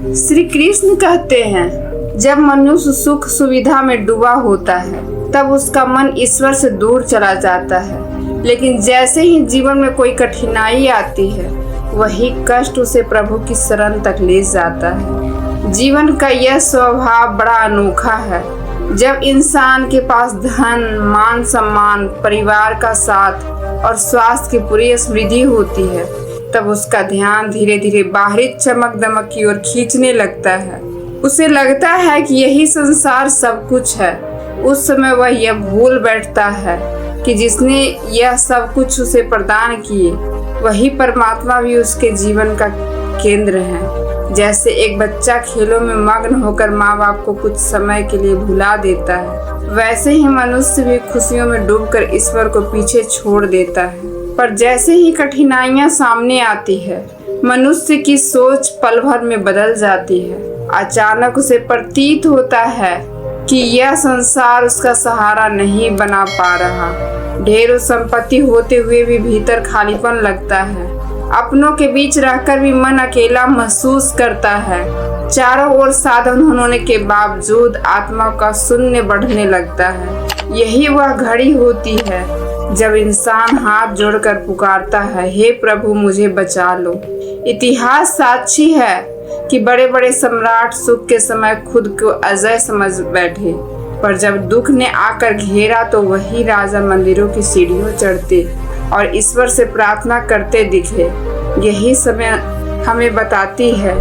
श्री कृष्ण कहते हैं, जब मनुष्य सुख सुविधा में डूबा होता है तब उसका मन ईश्वर से दूर चला जाता है, लेकिन जैसे ही जीवन में कोई कठिनाई आती है वही कष्ट उसे प्रभु की शरण तक ले जाता है। जीवन का यह स्वभाव बड़ा अनोखा है। जब इंसान के पास धन, मान सम्मान, परिवार का साथ और स्वास्थ्य की पूरी समृद्धि होती है तब उसका ध्यान धीरे धीरे बाहरी चमक दमक की ओर खींचने लगता है। उसे लगता है कि यही संसार सब कुछ है। उस समय वह यह भूल बैठता है कि जिसने यह सब कुछ उसे प्रदान किए वही परमात्मा भी उसके जीवन का केंद्र है। जैसे एक बच्चा खेलों में मग्न होकर माँ बाप को कुछ समय के लिए भुला देता है, वैसे ही मनुष्य भी खुशियों में डूबकर ईश्वर को पीछे छोड़ देता है। पर जैसे ही कठिनाइयां सामने आती है मनुष्य की सोच पल भर में बदल जाती है। अचानक उसे प्रतीत होता है कि यह संसार उसका सहारा नहीं बना पा रहा। ढेरों संपत्ति होते हुए भी भीतर खालीपन लगता है। अपनों के बीच रहकर भी मन अकेला महसूस करता है। चारों ओर साधन होने के बावजूद आत्मा का शून्य बढ़ने लगता है। यही वह घड़ी होती है जब इंसान हाथ जोड़कर पुकारता है, हे प्रभु मुझे बचा लो। इतिहास साक्षी है कि बड़े बड़े सम्राट सुख के समय खुद को अजय समझ बैठे, पर जब दुख ने आकर घेरा तो वही राजा मंदिरों की सीढ़ियों चढ़ते और ईश्वर से प्रार्थना करते दिखे। यही समय हमें बताती है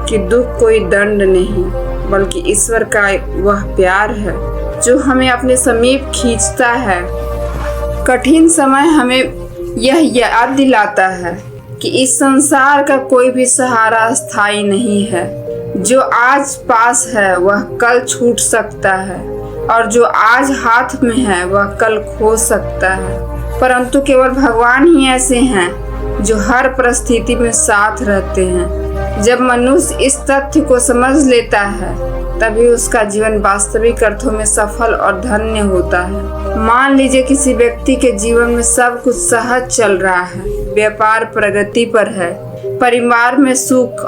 कि दुख कोई दंड नहीं बल्कि ईश्वर का वह प्यार है जो हमें अपने समीप खींचता है। कठिन समय हमें यह याद दिलाता है कि इस संसार का कोई भी सहारा स्थायी नहीं है। जो आज पास है वह कल छूट सकता है और जो आज हाथ में है वह कल खो सकता है। परंतु केवल भगवान ही ऐसे हैं जो हर परिस्थिति में साथ रहते हैं। जब मनुष्य इस तथ्य को समझ लेता है तभी उसका जीवन वास्तविक अर्थों में सफल और धन्य होता है। मान लीजिए किसी व्यक्ति के जीवन में सब कुछ सहज चल रहा है, व्यापार प्रगति पर है, परिवार में सुख,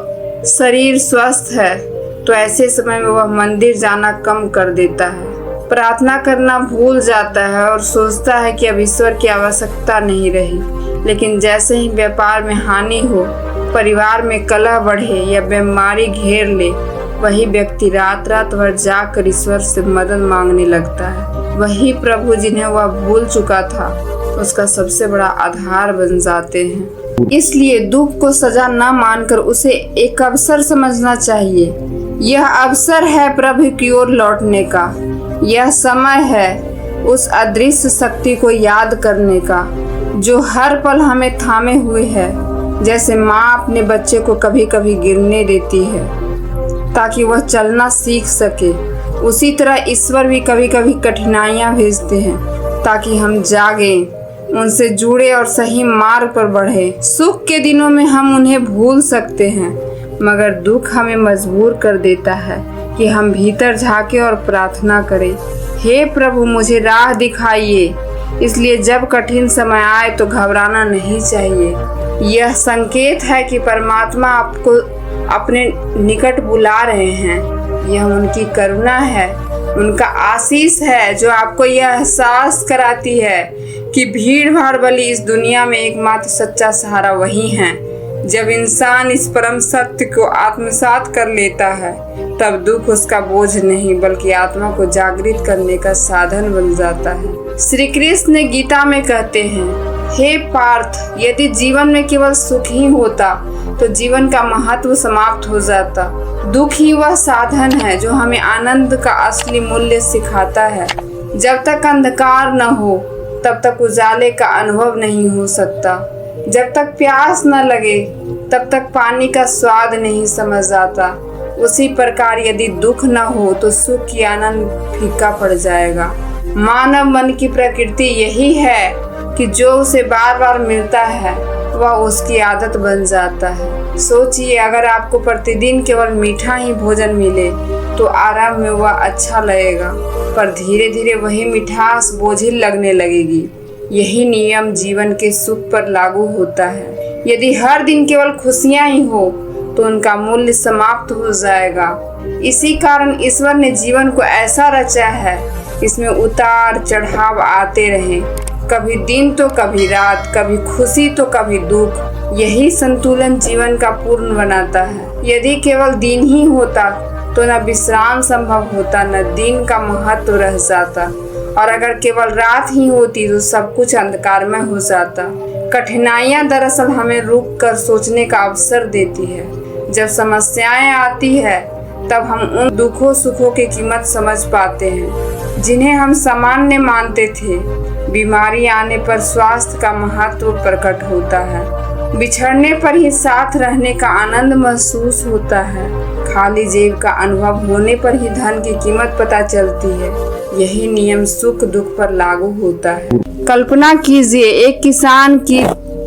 शरीर स्वस्थ है, तो ऐसे समय में वह मंदिर जाना कम कर देता है, प्रार्थना करना भूल जाता है और सोचता है कि अब ईश्वर की आवश्यकता नहीं रही। लेकिन जैसे ही व्यापार में हानि हो, परिवार में कलह बढ़े या बीमारी घेर ले, वही व्यक्ति रात रात भर जाकर ईश्वर से मदद मांगने लगता है। वही प्रभु जिन्हें वह भूल चुका था उसका सबसे बड़ा आधार बन जाते हैं। इसलिए दुख को सजा न मानकर उसे एक अवसर समझना चाहिए। यह अवसर है प्रभु की ओर लौटने का। यह समय है उस अदृश्य शक्ति को याद करने का जो हर पल हमें थामे हुए है। जैसे माँ अपने बच्चे को कभी कभी गिरने देती है ताकि वह चलना सीख सके, उसी तरह ईश्वर भी कभी कभी कठिनाइयाँ भेजते हैं ताकि हम जागें, उनसे जुड़े और सही मार्ग पर बढ़े। सुख के दिनों में हम उन्हें भूल सकते हैं, मगर दुख हमें मजबूर कर देता है कि हम भीतर झांके और प्रार्थना करें, हे प्रभु मुझे राह दिखाइए। इसलिए जब कठिन समय आए तो घबराना नहीं चाहिए। यह संकेत है कि परमात्मा आपको अपने निकट बुला रहे हैं। यह उनकी करुणा है, उनका आशीष है जो आपको यह एहसास कराती है कि भीड़ भाड़ वाली इस दुनिया में एकमात्र सच्चा सहारा वही है। जब इंसान इस परम सत्य को आत्मसात कर लेता है तब दुख उसका बोझ नहीं बल्कि आत्मा को जागृत करने का साधन बन जाता है। श्री कृष्ण गीता में कहते हैं, हे पार्थ, यदि जीवन में केवल सुख ही होता तो जीवन का महत्व समाप्त हो जाता। दुख ही वह साधन है जो हमें आनंद का असली मूल्य सिखाता है। जब तक अंधकार न हो तब तक उजाले का अनुभव नहीं हो सकता। जब तक प्यास न लगे तब तक पानी का स्वाद नहीं समझ आता। उसी प्रकार यदि दुख न हो तो सुख की आनंद फीका पड़ जाएगा। मानव मन की प्रकृति यही है कि जो उसे बार बार मिलता है वह उसकी आदत बन जाता है। सोचिए, अगर आपको प्रतिदिन केवल मीठा ही भोजन मिले तो आराम में वह अच्छा लगेगा, पर धीरे धीरे वही मिठास बोझिल लगने लगेगी। यही नियम जीवन के सुख पर लागू होता है। यदि हर दिन केवल खुशियां ही हो तो उनका मूल्य समाप्त हो जाएगा। इसी कारण ईश्वर ने जीवन को ऐसा रचा है, इसमें उतार चढ़ाव आते रहे, कभी दिन तो कभी रात, कभी खुशी तो कभी दुख। यही संतुलन जीवन का पूर्ण बनाता है। यदि केवल दिन ही होता तो न विश्राम संभव होता, न दिन का महत्व रह जाता, और अगर केवल रात ही होती तो सब कुछ अंधकारमय हो जाता। कठिनाइयां दरअसल हमें रुक कर सोचने का अवसर देती है। जब समस्याएं आती है तब हम उन दुखों सुखों की कीमत समझ पाते हैं जिन्हें हम सामान्य मानते थे। बीमारी आने पर स्वास्थ्य का महत्व प्रकट होता है। बिछड़ने पर ही साथ रहने का आनंद महसूस होता है। खाली जेब का अनुभव होने पर ही धन की कीमत पता चलती है। यही नियम सुख दुख पर लागू होता है। कल्पना कीजिए एक किसान की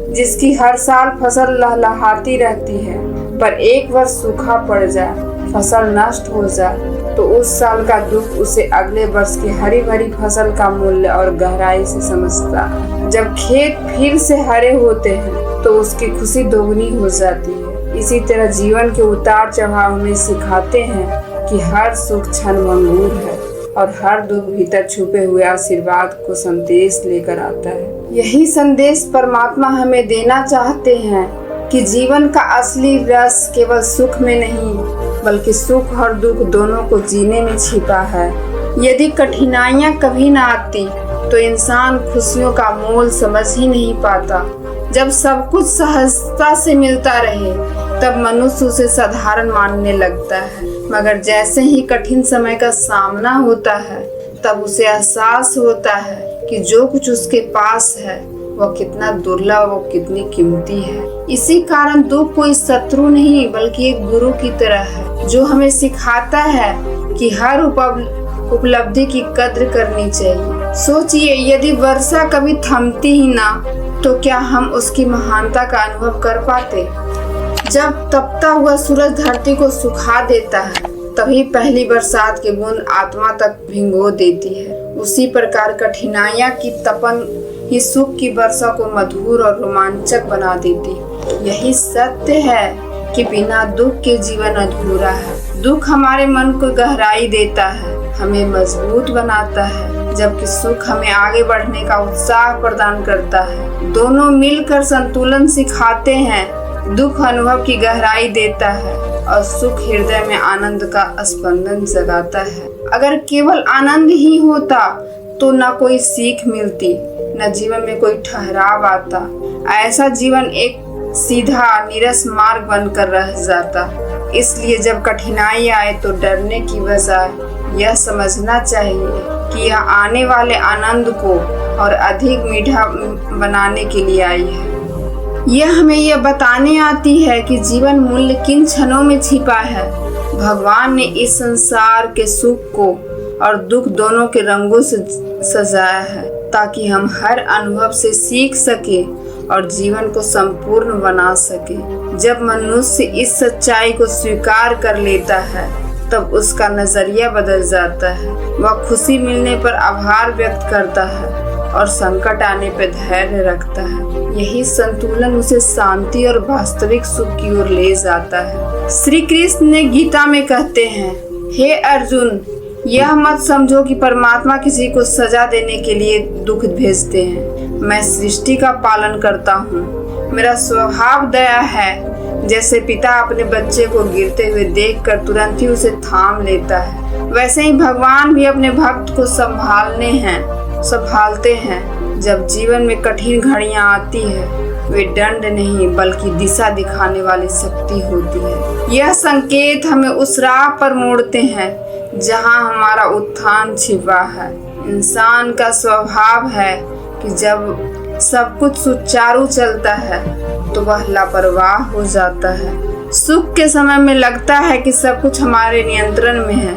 जिसकी हर साल फसल लहलहाती रहती है, पर एक वर्ष सूखा पड़ जाए, फसल नष्ट हो जाए, तो उस साल का दुख उसे अगले वर्ष की हरी भरी फसल का मूल्य और गहराई से समझता है। जब खेत फिर से हरे होते हैं तो उसकी खुशी दोगुनी हो जाती है। इसी तरह जीवन के उतार चढ़ाव हमें सिखाते हैं कि हर सुख क्षणभंगुर है और हर दुख भीतर छुपे हुए आशीर्वाद को संदेश लेकर आता है। यही संदेश परमात्मा हमें देना चाहते हैं कि जीवन का असली रस केवल सुख में नहीं, बल्कि सुख और दुख दोनों को जीने में छिपा है। यदि कठिनाइयां कभी न आती तो इंसान खुशियों का मोल समझ ही नहीं पाता। जब सब कुछ सहजता से मिलता रहे तब मनुष्य उसे साधारण मानने लगता है, मगर जैसे ही कठिन समय का सामना होता है तब उसे एहसास होता है कि जो कुछ उसके पास है वह कितना दुर्लभ और कितनी कीमती है। इसी कारण दुख कोई शत्रु नहीं बल्कि एक गुरु की तरह है, जो हमें सिखाता है कि हर उपलब्धि की कद्र करनी चाहिए। सोचिए यदि वर्षा कभी थमती ही ना तो क्या हम उसकी महानता का अनुभव कर पाते। जब तपता हुआ सूरज धरती को सुखा देता है तभी पहली बरसात की बूंद आत्मा तक भिगो देती है। उसी प्रकार कठिनाइयां की तपन ही सुख की वर्षा को मधुर और रोमांचक बना देती। यही सत्य है कि बिना दुख के जीवन अधूरा है। दुख हमारे मन को गहराई देता है, हमें मजबूत बनाता है, जबकि सुख हमें आगे बढ़ने का उत्साह प्रदान करता है। दोनों मिलकर संतुलन सिखाते हैं। दुख अनुभव की गहराई देता है और सुख हृदय में आनंद का स्पंदन जगाता है। अगर केवल आनंद ही होता तो न कोई सीख मिलती, न जीवन में कोई ठहराव आता। ऐसा जीवन एक सीधा नीरस मार्ग बनकर रह जाता। इसलिए जब कठिनाई आए तो डरने की बजाय यह समझना चाहिए कि यह आने वाले आनंद को और अधिक मीठा बनाने के लिए आई है। यह हमें यह बताने आती है कि जीवन मूल्य किन क्षणों में छिपा है। भगवान ने इस संसार के सुख को और दुख दोनों के रंगों से सजाया है ताकि हम हर अनुभव से सीख सके और जीवन को संपूर्ण बना सके। जब मनुष्य इस सच्चाई को स्वीकार कर लेता है तब उसका नजरिया बदल जाता है। वह खुशी मिलने पर आभार व्यक्त करता है और संकट आने पर धैर्य रखता है। यही संतुलन उसे शांति और वास्तविक सुख की ओर ले जाता है। श्री कृष्ण ने गीता में कहते हैं, हे अर्जुन, यह मत समझो कि परमात्मा किसी को सजा देने के लिए दुख भेजते हैं। मैं सृष्टि का पालन करता हूँ। मेरा स्वभाव दया है। जैसे पिता अपने बच्चे को गिरते हुए देखकर तुरंत ही उसे थाम लेता है, वैसे ही भगवान भी अपने भक्त को संभालते हैं। जब जीवन में कठिन घड़ियां आती है वे दंड नहीं बल्कि दिशा दिखाने वाली शक्ति होती है। यह संकेत हमें उस राह पर मोड़ते हैं जहां हमारा उत्थान छिपा है। इंसान का स्वभाव है कि जब सब कुछ सुचारू चलता है तो वह लापरवाह हो जाता है। सुख के समय में लगता है कि सब कुछ हमारे नियंत्रण में है,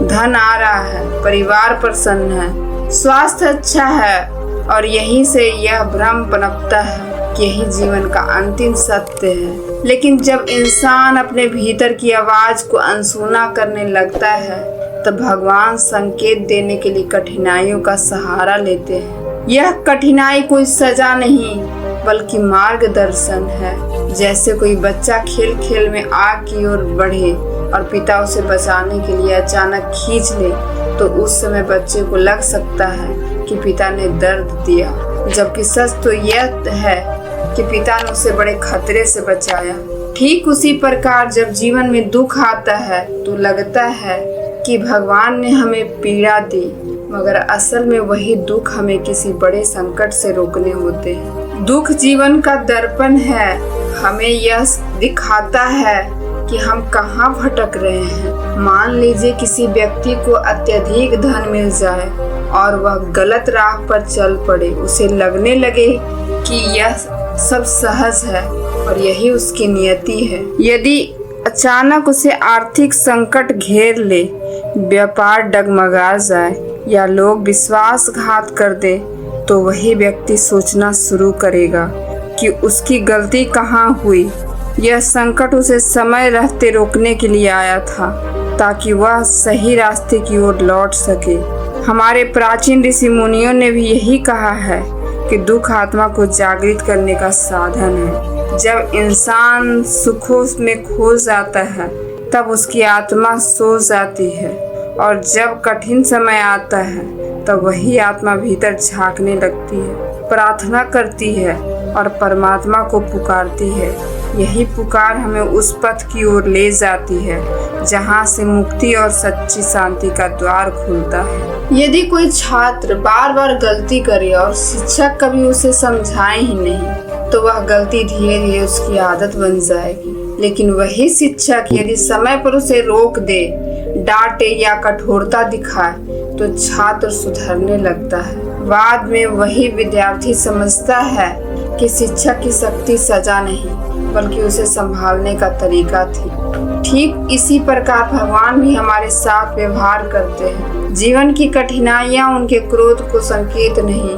धन आ रहा है, परिवार प्रसन्न है, स्वास्थ्य अच्छा है, और यहीं से यह भ्रम पनपता है कि यही जीवन का अंतिम सत्य है। लेकिन जब इंसान अपने भीतर की आवाज को अनसुना करने लगता है तब भगवान संकेत देने के लिए कठिनाइयों का सहारा लेते हैं। यह कठिनाई कोई सजा नहीं बल्कि मार्गदर्शन है। जैसे कोई बच्चा खेल खेल में आग की ओर बढ़े और पिता उसे बचाने के लिए अचानक खींच ले, तो उस समय बच्चे को लग सकता है कि पिता ने दर्द दिया, जबकि सच तो यह है कि पिता ने उसे बड़े खतरे से बचाया। ठीक उसी प्रकार जब जीवन में दुख आता है तो लगता है कि भगवान ने हमें पीड़ा दी, मगर असल में वही दुख हमें किसी बड़े संकट से रोकने होते हैं। दुख जीवन का दर्पण है, हमें यह दिखाता है कि हम कहाँ भटक रहे हैं। मान लीजिए किसी व्यक्ति को अत्यधिक धन मिल जाए और वह गलत राह पर चल पड़े, उसे लगने लगे कि यह सब सहज है और यही उसकी नियति है। यदि अचानक उसे आर्थिक संकट घेर ले, व्यापार डगमगा जाए या लोग विश्वासघात कर दे, तो वही व्यक्ति सोचना शुरू करेगा कि उसकी गलती कहाँ हुई। यह संकट उसे समय रहते रोकने के लिए आया था, ताकि वह सही रास्ते की ओर लौट सके। हमारे प्राचीन ऋषि मुनियों ने भी यही कहा है कि दुख आत्मा को जागृत करने का साधन है। जब इंसान सुखों में खो जाता है तब उसकी आत्मा सो जाती है, और जब कठिन समय आता है तब वही आत्मा भीतर झांकने लगती है, प्रार्थना करती है और परमात्मा को पुकारती है। यही पुकार हमें उस पथ की ओर ले जाती है जहाँ से मुक्ति और सच्ची शांति का द्वार खुलता है। यदि कोई छात्र बार बार गलती करे और शिक्षक कभी उसे समझाए ही नहीं, तो वह गलती धीरे धीरे उसकी आदत बन जाएगी। लेकिन वही शिक्षक यदि समय पर उसे रोक दे, डांटे या कठोरता दिखाए, तो छात्र सुधरने लगता है। बाद में वही विद्यार्थी समझता है कि शिक्षक की शक्ति सजा नहीं, बल्कि उसे संभालने का तरीका थी। ठीक इसी प्रकार भगवान भी हमारे साथ व्यवहार करते हैं। जीवन की कठिनाइयाँ उनके क्रोध को संकेत नहीं,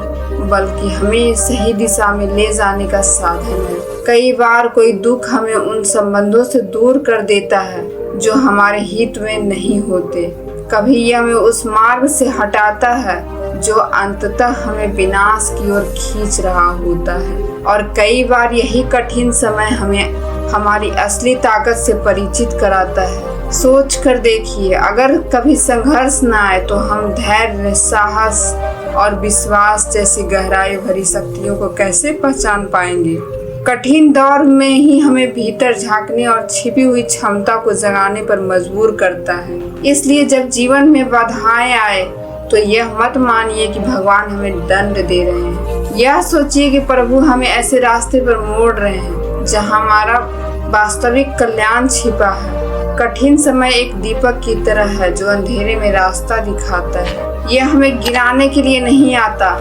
बल्कि हमें सही दिशा में ले जाने का साधन है। कई बार कोई दुख हमें उन संबंधों से दूर कर देता है जो हमारे हित में नहीं होते। कभी यह हमें उस मार्ग से हटाता है जो अंततः हमें विनाश की ओर खींच रहा होता है। और कई बार यही कठिन समय हमें हमारी असली ताकत से परिचित कराता है। सोच कर देखिए, अगर कभी संघर्ष न आए तो हम धैर्य, साहस और विश्वास जैसी गहराई भरी शक्तियों को कैसे पहचान पाएंगे। कठिन दौर में ही हमें भीतर झांकने और छिपी हुई क्षमता को जगाने पर मजबूर करता है। इसलिए जब जीवन में बाधाएं आए तो यह मत मानिए कि भगवान हमें दंड दे रहे हैं। यह सोचिए कि प्रभु हमें ऐसे रास्ते पर मोड़ रहे हैं जहां हमारा वास्तविक कल्याण छिपा है। कठिन समय एक दीपक की तरह है जो अंधेरे में रास्ता दिखाता है। यह हमें गिराने के लिए नहीं आता,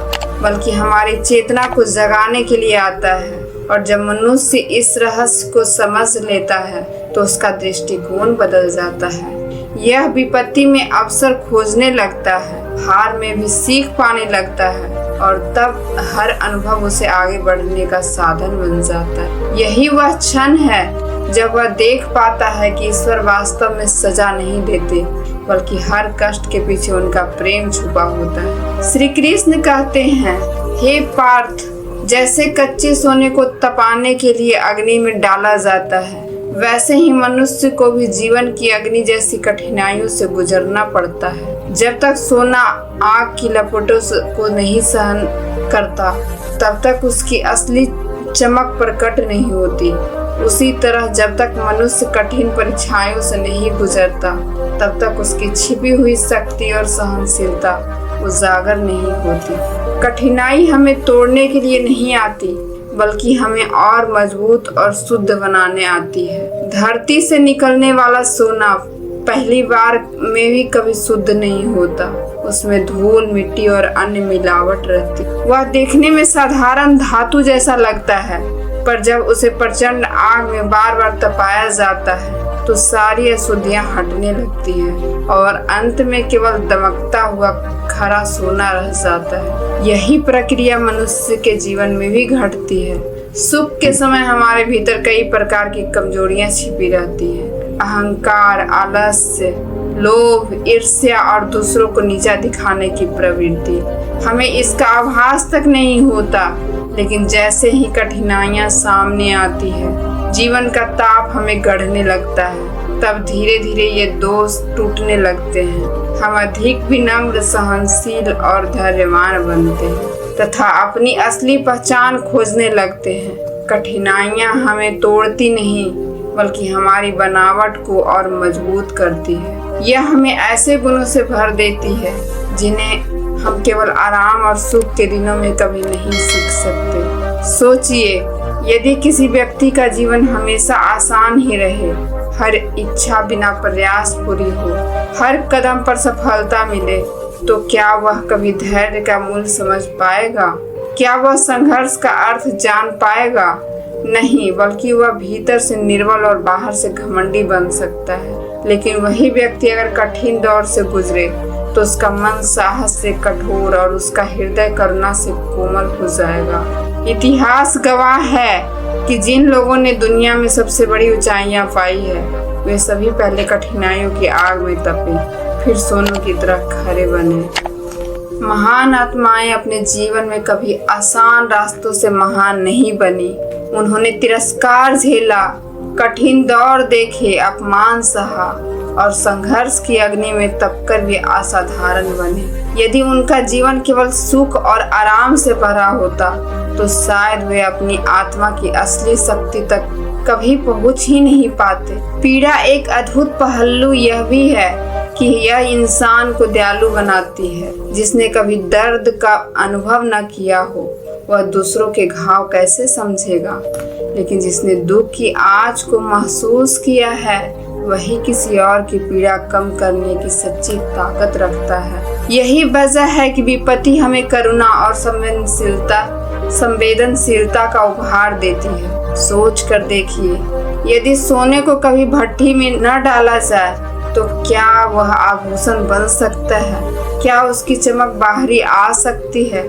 बल्कि हमारी चेतना को जगाने के लिए आता है। और जब मनुष्य इस रहस्य को समझ लेता है तो उसका दृष्टिकोण बदल जाता है। यह विपत्ति में अवसर खोजने लगता है, हार में भी सीख पाने लगता है, और तब हर अनुभव उसे आगे बढ़ने का साधन बन जाता है। यही वह क्षण है जब वह देख पाता है कि ईश्वर वास्तव में सजा नहीं देते, बल्कि हर कष्ट के पीछे उनका प्रेम छुपा होता है। श्री कृष्ण कहते हैं, हे पार्थ, जैसे कच्चे सोने को तपाने के लिए अग्नि में डाला जाता है, वैसे ही मनुष्य को भी जीवन की अग्नि जैसी कठिनाइयों से गुजरना पड़ता है। जब तक सोना आग की लपटों को नहीं सहन करता, तब तक उसकी असली चमक प्रकट नहीं होती। उसी तरह जब तक मनुष्य कठिन परीक्षाओं से नहीं गुजरता, तब तक उसकी छिपी हुई शक्ति और सहनशीलता उजागर नहीं होती। कठिनाई हमें तोड़ने के लिए नहीं आती, बल्कि हमें और मजबूत और शुद्ध बनाने आती है। धरती से निकलने वाला सोना पहली बार में भी कभी शुद्ध नहीं होता। उसमें धूल, मिट्टी और अन्य मिलावट रहती। वह देखने में साधारण धातु जैसा लगता है, पर जब उसे प्रचंड आग में बार बार तपाया जाता है तो सारी अशुद्धियां हटने लगती हैं और अंत में केवल दमकता हुआ खरा सोना रह जाता है। यही प्रक्रिया मनुष्य के जीवन में भी घटती है। सुख के समय हमारे भीतर कई प्रकार की कमजोरियां छिपी रहती हैं। अहंकार, आलस्य, लोभ, ईर्ष्या और दूसरों को नीचा दिखाने की प्रवृत्ति। हमें इसका आभास तक नहीं होता, लेकिन जैसे ही कठिनाइयां सामने आती है, जीवन का ताप हमें गढ़ने लगता है, तब धीरे धीरे ये दोस्त टूटने लगते हैं। हम अधिक विनम्र, सहनशील और धैर्यवान बनते हैं तथा अपनी असली पहचान खोजने लगते हैं। कठिनाइयाँ हमें तोड़ती नहीं बल्कि हमारी बनावट को और मजबूत करती है। यह हमें ऐसे गुणों से भर देती है जिन्हें हम केवल आराम और सुख के दिनों में कभी नहीं सीख सकते। सोचिए, यदि किसी व्यक्ति का जीवन हमेशा आसान ही रहे, हर इच्छा बिना प्रयास पूरी हो, हर कदम पर सफलता मिले, तो क्या वह कभी धैर्य का मूल्य समझ पाएगा? क्या वह संघर्ष का अर्थ जान पाएगा? नहीं, बल्कि वह भीतर से निर्बल और बाहर से घमंडी बन सकता है। लेकिन वही व्यक्ति अगर कठिन दौर से गुजरे तो उसका मन साहस से कठोर और उसका हृदय करुणा से कोमल हो जाएगा। इतिहास गवाह है कि जिन लोगों ने दुनिया में सबसे बड़ी ऊंचाइयां पाई है, वे सभी पहले कठिनाइयों की आग में तपे, फिर सोनों की तरह खरे बने। महान आत्माएं अपने जीवन में कभी आसान रास्तों से महान नहीं बनी। उन्होंने तिरस्कार झेला, कठिन दौर देखे, अपमान सहा और संघर्ष की अग्नि में तपकर वे असाधारण बने। यदि उनका जीवन केवल सुख और आराम से भरा होता तो शायद वे अपनी आत्मा की असली शक्ति तक कभी पहुंच ही नहीं पाते। पीड़ा एक अद्भुत पहलू यह भी है कि यह इंसान को दयालु बनाती है। जिसने कभी दर्द का अनुभव न किया हो वह दूसरों के घाव कैसे समझेगा, लेकिन जिसने दुख की आंच को महसूस किया है वही किसी और की पीड़ा कम करने की सच्ची ताकत रखता है। यही वजह है कि विपत्ति हमें करुणा और संवेदनशीलता का उपहार देती है। सोच कर देखिए, यदि सोने को कभी भट्टी में न डाला जाए तो क्या वह आभूषण बन सकता है? क्या उसकी चमक बाहरी आ सकती है?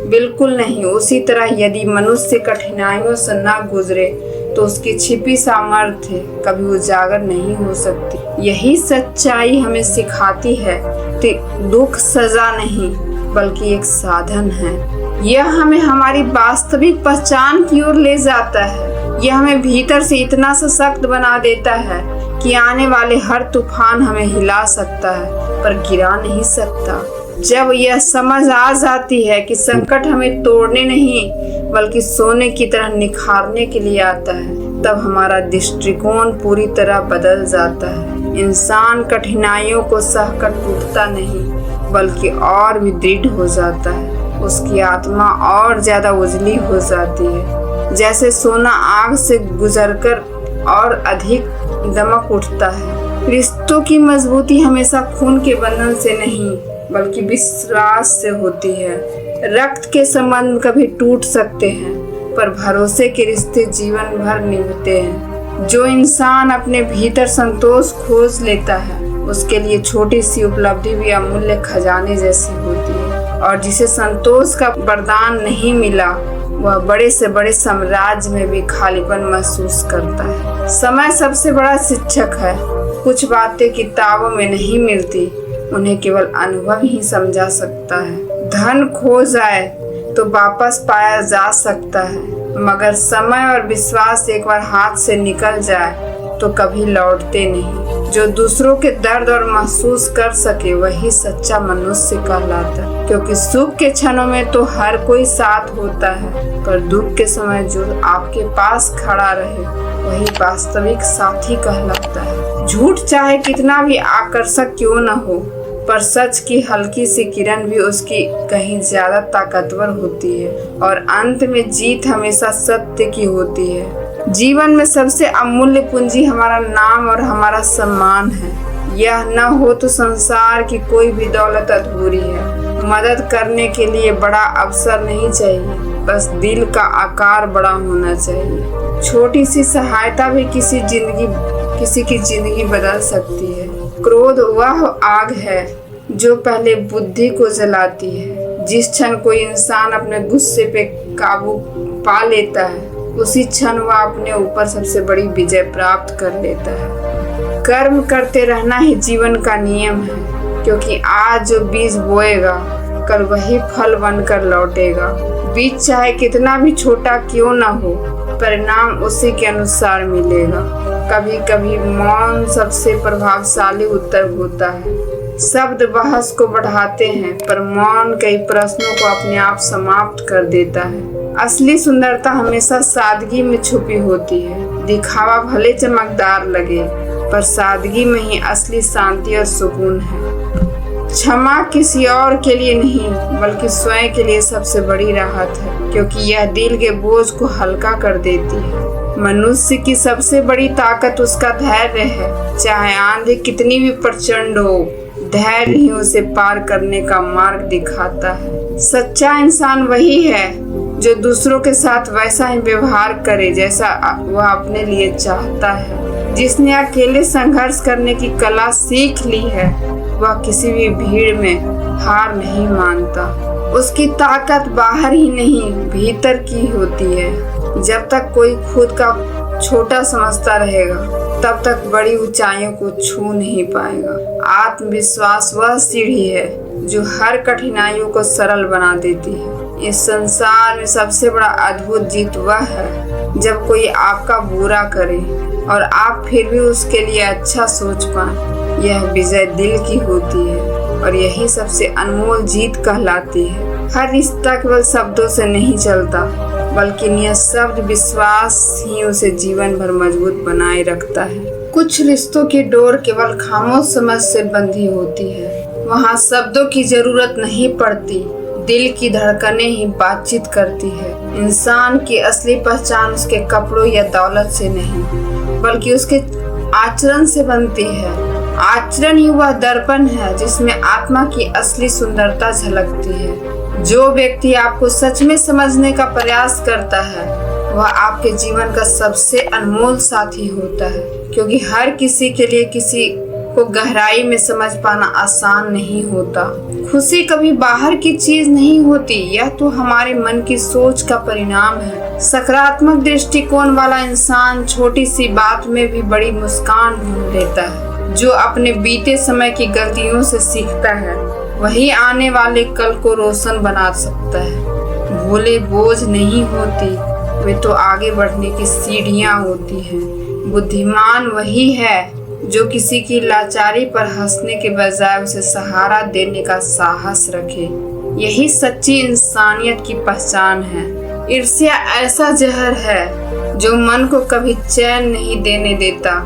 बिल्कुल नहीं। उसी तरह यदि मनुष्य कठिनाइयों से न गुजरे तो उसकी छिपी सामर्थ्य कभी उजागर नहीं हो सकती। यही सच्चाई हमें सिखाती है कि दुख सजा नहीं बल्कि एक साधन है। यह हमें हमारी वास्तविक पहचान की ओर ले जाता है। यह हमें भीतर से इतना सशक्त बना देता है कि आने वाले हर तूफान हमें हिला सकता है पर गिरा नहीं सकता। जब यह समझ आ जाती है कि संकट हमें तोड़ने नहीं बल्कि सोने की तरह निखारने के लिए आता है, तब हमारा दृष्टिकोण पूरी तरह बदल जाता है। इंसान कठिनाइयों को सहकर टूटता नहीं बल्कि और भी दृढ़ हो जाता है। उसकी आत्मा और ज्यादा उजली हो जाती है, जैसे सोना आग से गुजरकर और अधिक दमक उठता है। रिश्तों की मजबूती हमेशा खून के बंधन से नहीं बल्कि विश्वास से होती है। रक्त के संबंध कभी टूट सकते हैं पर भरोसे के रिश्ते जीवन भर निभते हैं। जो इंसान अपने भीतर संतोष खोज लेता है उसके लिए छोटी सी उपलब्धि भी अमूल्य खजाने जैसी होती है, और जिसे संतोष का वरदान नहीं मिला वह बड़े से बड़े साम्राज्य में भी खालीपन महसूस करता है। समय सबसे बड़ा शिक्षक है। कुछ बातें किताबों में नहीं मिलती, उन्हें केवल अनुभव ही समझा सकता है। धन खो जाए तो वापस पाया जा सकता है, मगर समय और विश्वास एक बार हाथ से निकल जाए तो कभी लौटते नहीं। जो दूसरों के दर्द और महसूस कर सके वही सच्चा मनुष्य कहलाता है, क्योंकि सुख के क्षणों में तो हर कोई साथ होता है पर दुख के समय जो आपके पास खड़ा रहे वही वास्तविक साथी कहलाता है। झूठ चाहे कितना भी आकर्षक क्यों न हो पर सच की हल्की सी किरण भी उसकी कहीं ज्यादा ताकतवर होती है, और अंत में जीत हमेशा सत्य की होती है। जीवन में सबसे अमूल्य पूंजी हमारा नाम और हमारा सम्मान है। यह न हो तो संसार की कोई भी दौलत अधूरी है। मदद करने के लिए बड़ा अवसर नहीं चाहिए, बस दिल का आकार बड़ा होना चाहिए। छोटी सी सहायता भी किसी की जिंदगी बदल सकती है। क्रोध वह आग है जो पहले बुद्धि को जलाती है। जिस क्षण कोई इंसान अपने गुस्से पे काबू पा लेता है उसी क्षण वह अपने ऊपर सबसे बड़ी विजय प्राप्त कर लेता है। कर्म करते रहना ही जीवन का नियम है, क्योंकि आज जो बीज बोएगा कल वही फल बनकर लौटेगा। बीज चाहे कितना भी छोटा क्यों न हो परिणाम उसी के अनुसार मिलेगा। कभी कभी मौन सबसे प्रभावशाली उत्तर होता है। शब्द बहस को बढ़ाते हैं, पर मौन कई प्रश्नों को अपने आप समाप्त कर देता है। असली सुंदरता हमेशा सादगी में छुपी होती है। दिखावा भले चमकदार लगे, पर सादगी में ही असली शांति और सुकून है। क्षमा किसी और के लिए नहीं, बल्कि स्वयं के लिए सबसे बड़ी राहत है, क्योंकि यह दिल के बोझ को हल्का कर देती है। मनुष्य की सबसे बड़ी ताकत उसका धैर्य है। चाहे आंधी कितनी भी प्रचंड हो, धैर्य ही उसे पार करने का मार्ग दिखाता है। सच्चा इंसान वही है जो दूसरों के साथ वैसा ही व्यवहार करे जैसा वह अपने लिए चाहता है। जिसने अकेले संघर्ष करने की कला सीख ली है, वह किसी भी भीड़ में हार नहीं मानता। उसकी ताकत बाहर ही नहीं, भीतर की होती है। जब तक कोई खुद का छोटा समझता रहेगा, तब तक बड़ी ऊंचाइयों को छू नहीं पाएगा। आत्मविश्वास वह सीढ़ी है जो हर कठिनाइयों को सरल बना देती है। इस संसार में सबसे बड़ा अद्भुत जीत वह है जब कोई आपका बुरा करे और आप फिर भी उसके लिए अच्छा सोच पाएं। यह विजय दिल की होती है और यही सबसे अनमोल जीत कहलाती है। हर रिश्ता केवल शब्दों से नहीं चलता, बल्कि निःशब्द विश्वास ही उसे जीवन भर मजबूत बनाए रखता है। कुछ रिश्तों की डोर केवल खामोश समझ से बंधी होती है। वहाँ शब्दों की जरूरत नहीं पड़ती, दिल की धड़कनें ही बातचीत करती है। इंसान की असली पहचान उसके कपड़ों या दौलत से नहीं, बल्कि उसके आचरण से बनती है। आचरण ही वह दर्पण है जिसमें आत्मा की असली सुंदरता झलकती है। जो व्यक्ति आपको सच में समझने का प्रयास करता है, वह आपके जीवन का सबसे अनमोल साथी होता है, क्योंकि हर किसी के लिए किसी को गहराई में समझ पाना आसान नहीं होता। खुशी कभी बाहर की चीज नहीं होती, यह तो हमारे मन की सोच का परिणाम है। सकारात्मक दृष्टिकोण वाला इंसान छोटी सी बात में भी बड़ी मुस्कान ढूंढ लेता है। जो अपने बीते समय की गलतियों से सीखता है, वही आने वाले कल को रोशन बना सकता है। भोले बोझ नहीं होती, वे तो आगे बढ़ने की सीढ़ियां होती हैं। बुद्धिमान वही है जो किसी की लाचारी पर हंसने के बजाय उसे सहारा देने का साहस रखे। यही सच्ची इंसानियत की पहचान है। ईर्ष्या ऐसा जहर है जो मन को कभी चैन नहीं देने देता।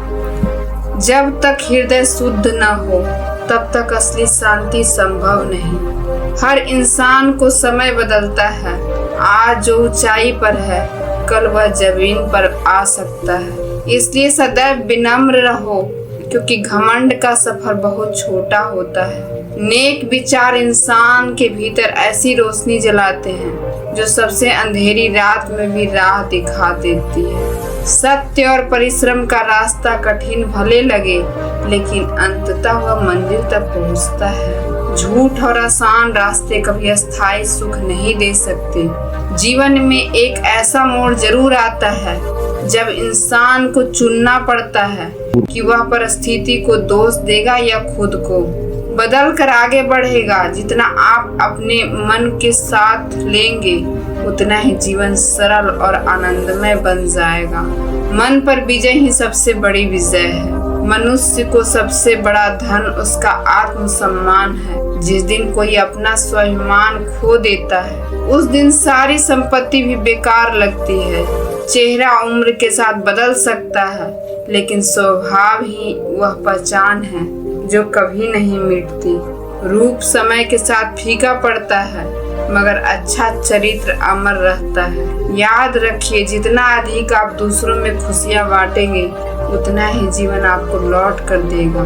जब तक हृदय शुद्ध न हो, तब तक असली शांति संभव नहीं। हर इंसान को समय बदलता है। आज जो ऊंचाई पर है, कल वह जमीन पर आ सकता है। इसलिए सदैव विनम्र रहो, क्योंकि घमंड का सफर बहुत छोटा होता है। नेक विचार इंसान के भीतर ऐसी रोशनी जलाते हैं जो सबसे अंधेरी रात में भी राह दिखा देती है। सत्य और परिश्रम का रास्ता कठिन भले लगे, लेकिन अंततः वह मंजिल तक पहुंचता है। झूठ और आसान रास्ते कभी अस्थायी सुख नहीं दे सकते। जीवन में एक ऐसा मोड़ जरूर आता है जब इंसान को चुनना पड़ता है कि वह परिस्थिति को दोष देगा या खुद को बदल कर आगे बढ़ेगा। जितना आप अपने मन के साथ लेंगे, उतना ही जीवन सरल और आनंदमय बन जाएगा। मन पर विजय ही सबसे बड़ी विजय है। मनुष्य को सबसे बड़ा धन उसका आत्मसम्मान है। जिस दिन कोई अपना स्वाभिमान खो देता है, उस दिन सारी संपत्ति भी बेकार लगती है। चेहरा उम्र के साथ बदल सकता है, लेकिन स्वभाव ही वह पहचान है जो कभी नहीं मिटती। रूप समय के साथ फीका पड़ता है, मगर अच्छा चरित्र अमर रहता है। याद रखिए, जितना अधिक आप दूसरों में खुशियां बांटेंगे, उतना ही जीवन आपको लौट कर देगा।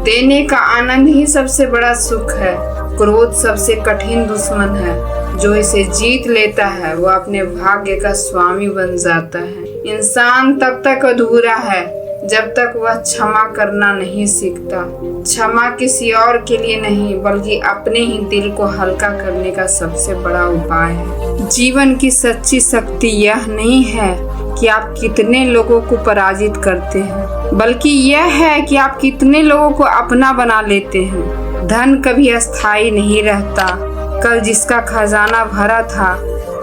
देने का आनंद ही सबसे बड़ा सुख है। क्रोध सबसे कठिन दुश्मन है। जो इसे जीत लेता है, वह अपने भाग्य का स्वामी बन जाता है। इंसान तब तक अधूरा है जब तक वह क्षमा करना नहीं सीखता। क्षमा किसी और के लिए नहीं, बल्कि अपने ही दिल को हल्का करने का सबसे बड़ा उपाय है। जीवन की सच्ची शक्ति यह नहीं है कि आप कितने लोगों को पराजित करते हैं, बल्कि यह है कि आप कितने लोगों को अपना बना लेते हैं। धन कभी अस्थायी नहीं रहता। कल जिसका खजाना भरा था,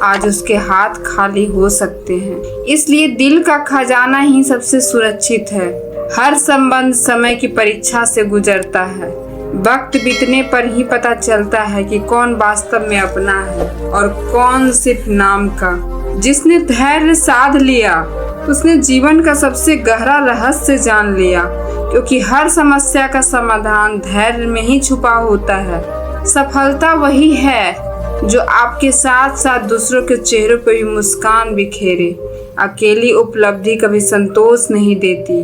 आज उसके हाथ खाली हो सकते हैं। इसलिए दिल का खजाना ही सबसे सुरक्षित है। हर संबंध समय की परीक्षा से गुजरता है। वक्त बीतने पर ही पता चलता है कि कौन वास्तव में अपना है और कौन सिर्फ नाम का। जिसने धैर्य साध लिया उसने जीवन का सबसे गहरा रहस्य जान लिया, क्योंकि हर समस्या का समाधान धैर्य में ही छुपा होता है। सफलता वही है जो आपके साथ साथ दूसरों के चेहरों पर भी मुस्कान बिखेरे। अकेली उपलब्धि कभी संतोष नहीं देती।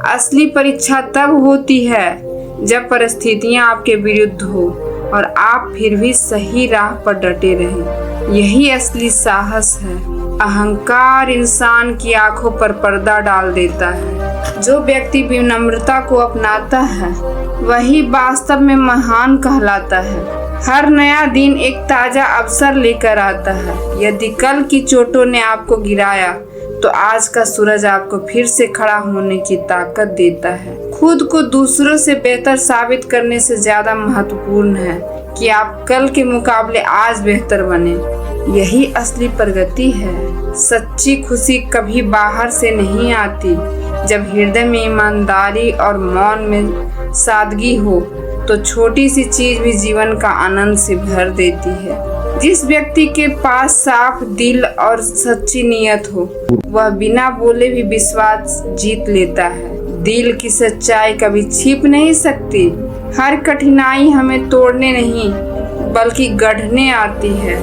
असली परीक्षा तब होती है जब परिस्थितियां आपके विरुद्ध हो और आप फिर भी सही राह पर डटे रहें। यही असली साहस है। अहंकार इंसान की आंखों पर पर्दा डाल देता है। जो व्यक्ति विनम्रता को अपनाता है वही वास्तव में महान कहलाता है। हर नया दिन एक ताजा अवसर लेकर आता है। यदि कल की चोटों ने आपको गिराया तो आज का सूरज आपको फिर से खड़ा होने की ताकत देता है। खुद को दूसरों से बेहतर साबित करने से ज्यादा महत्वपूर्ण है कि आप कल के मुकाबले आज बेहतर बने। यही असली प्रगति है। सच्ची खुशी कभी बाहर से नहीं आती। जब हृदय में ईमानदारी और मौन में सादगी हो तो छोटी सी चीज भी जीवन का आनंद से भर देती है। जिस व्यक्ति के पास साफ दिल और सच्ची नीयत हो वह बिना बोले भी विश्वास जीत लेता है। दिल की सच्चाई कभी छिप नहीं सकती। हर कठिनाई हमें तोड़ने नहीं बल्कि गढ़ने आती है।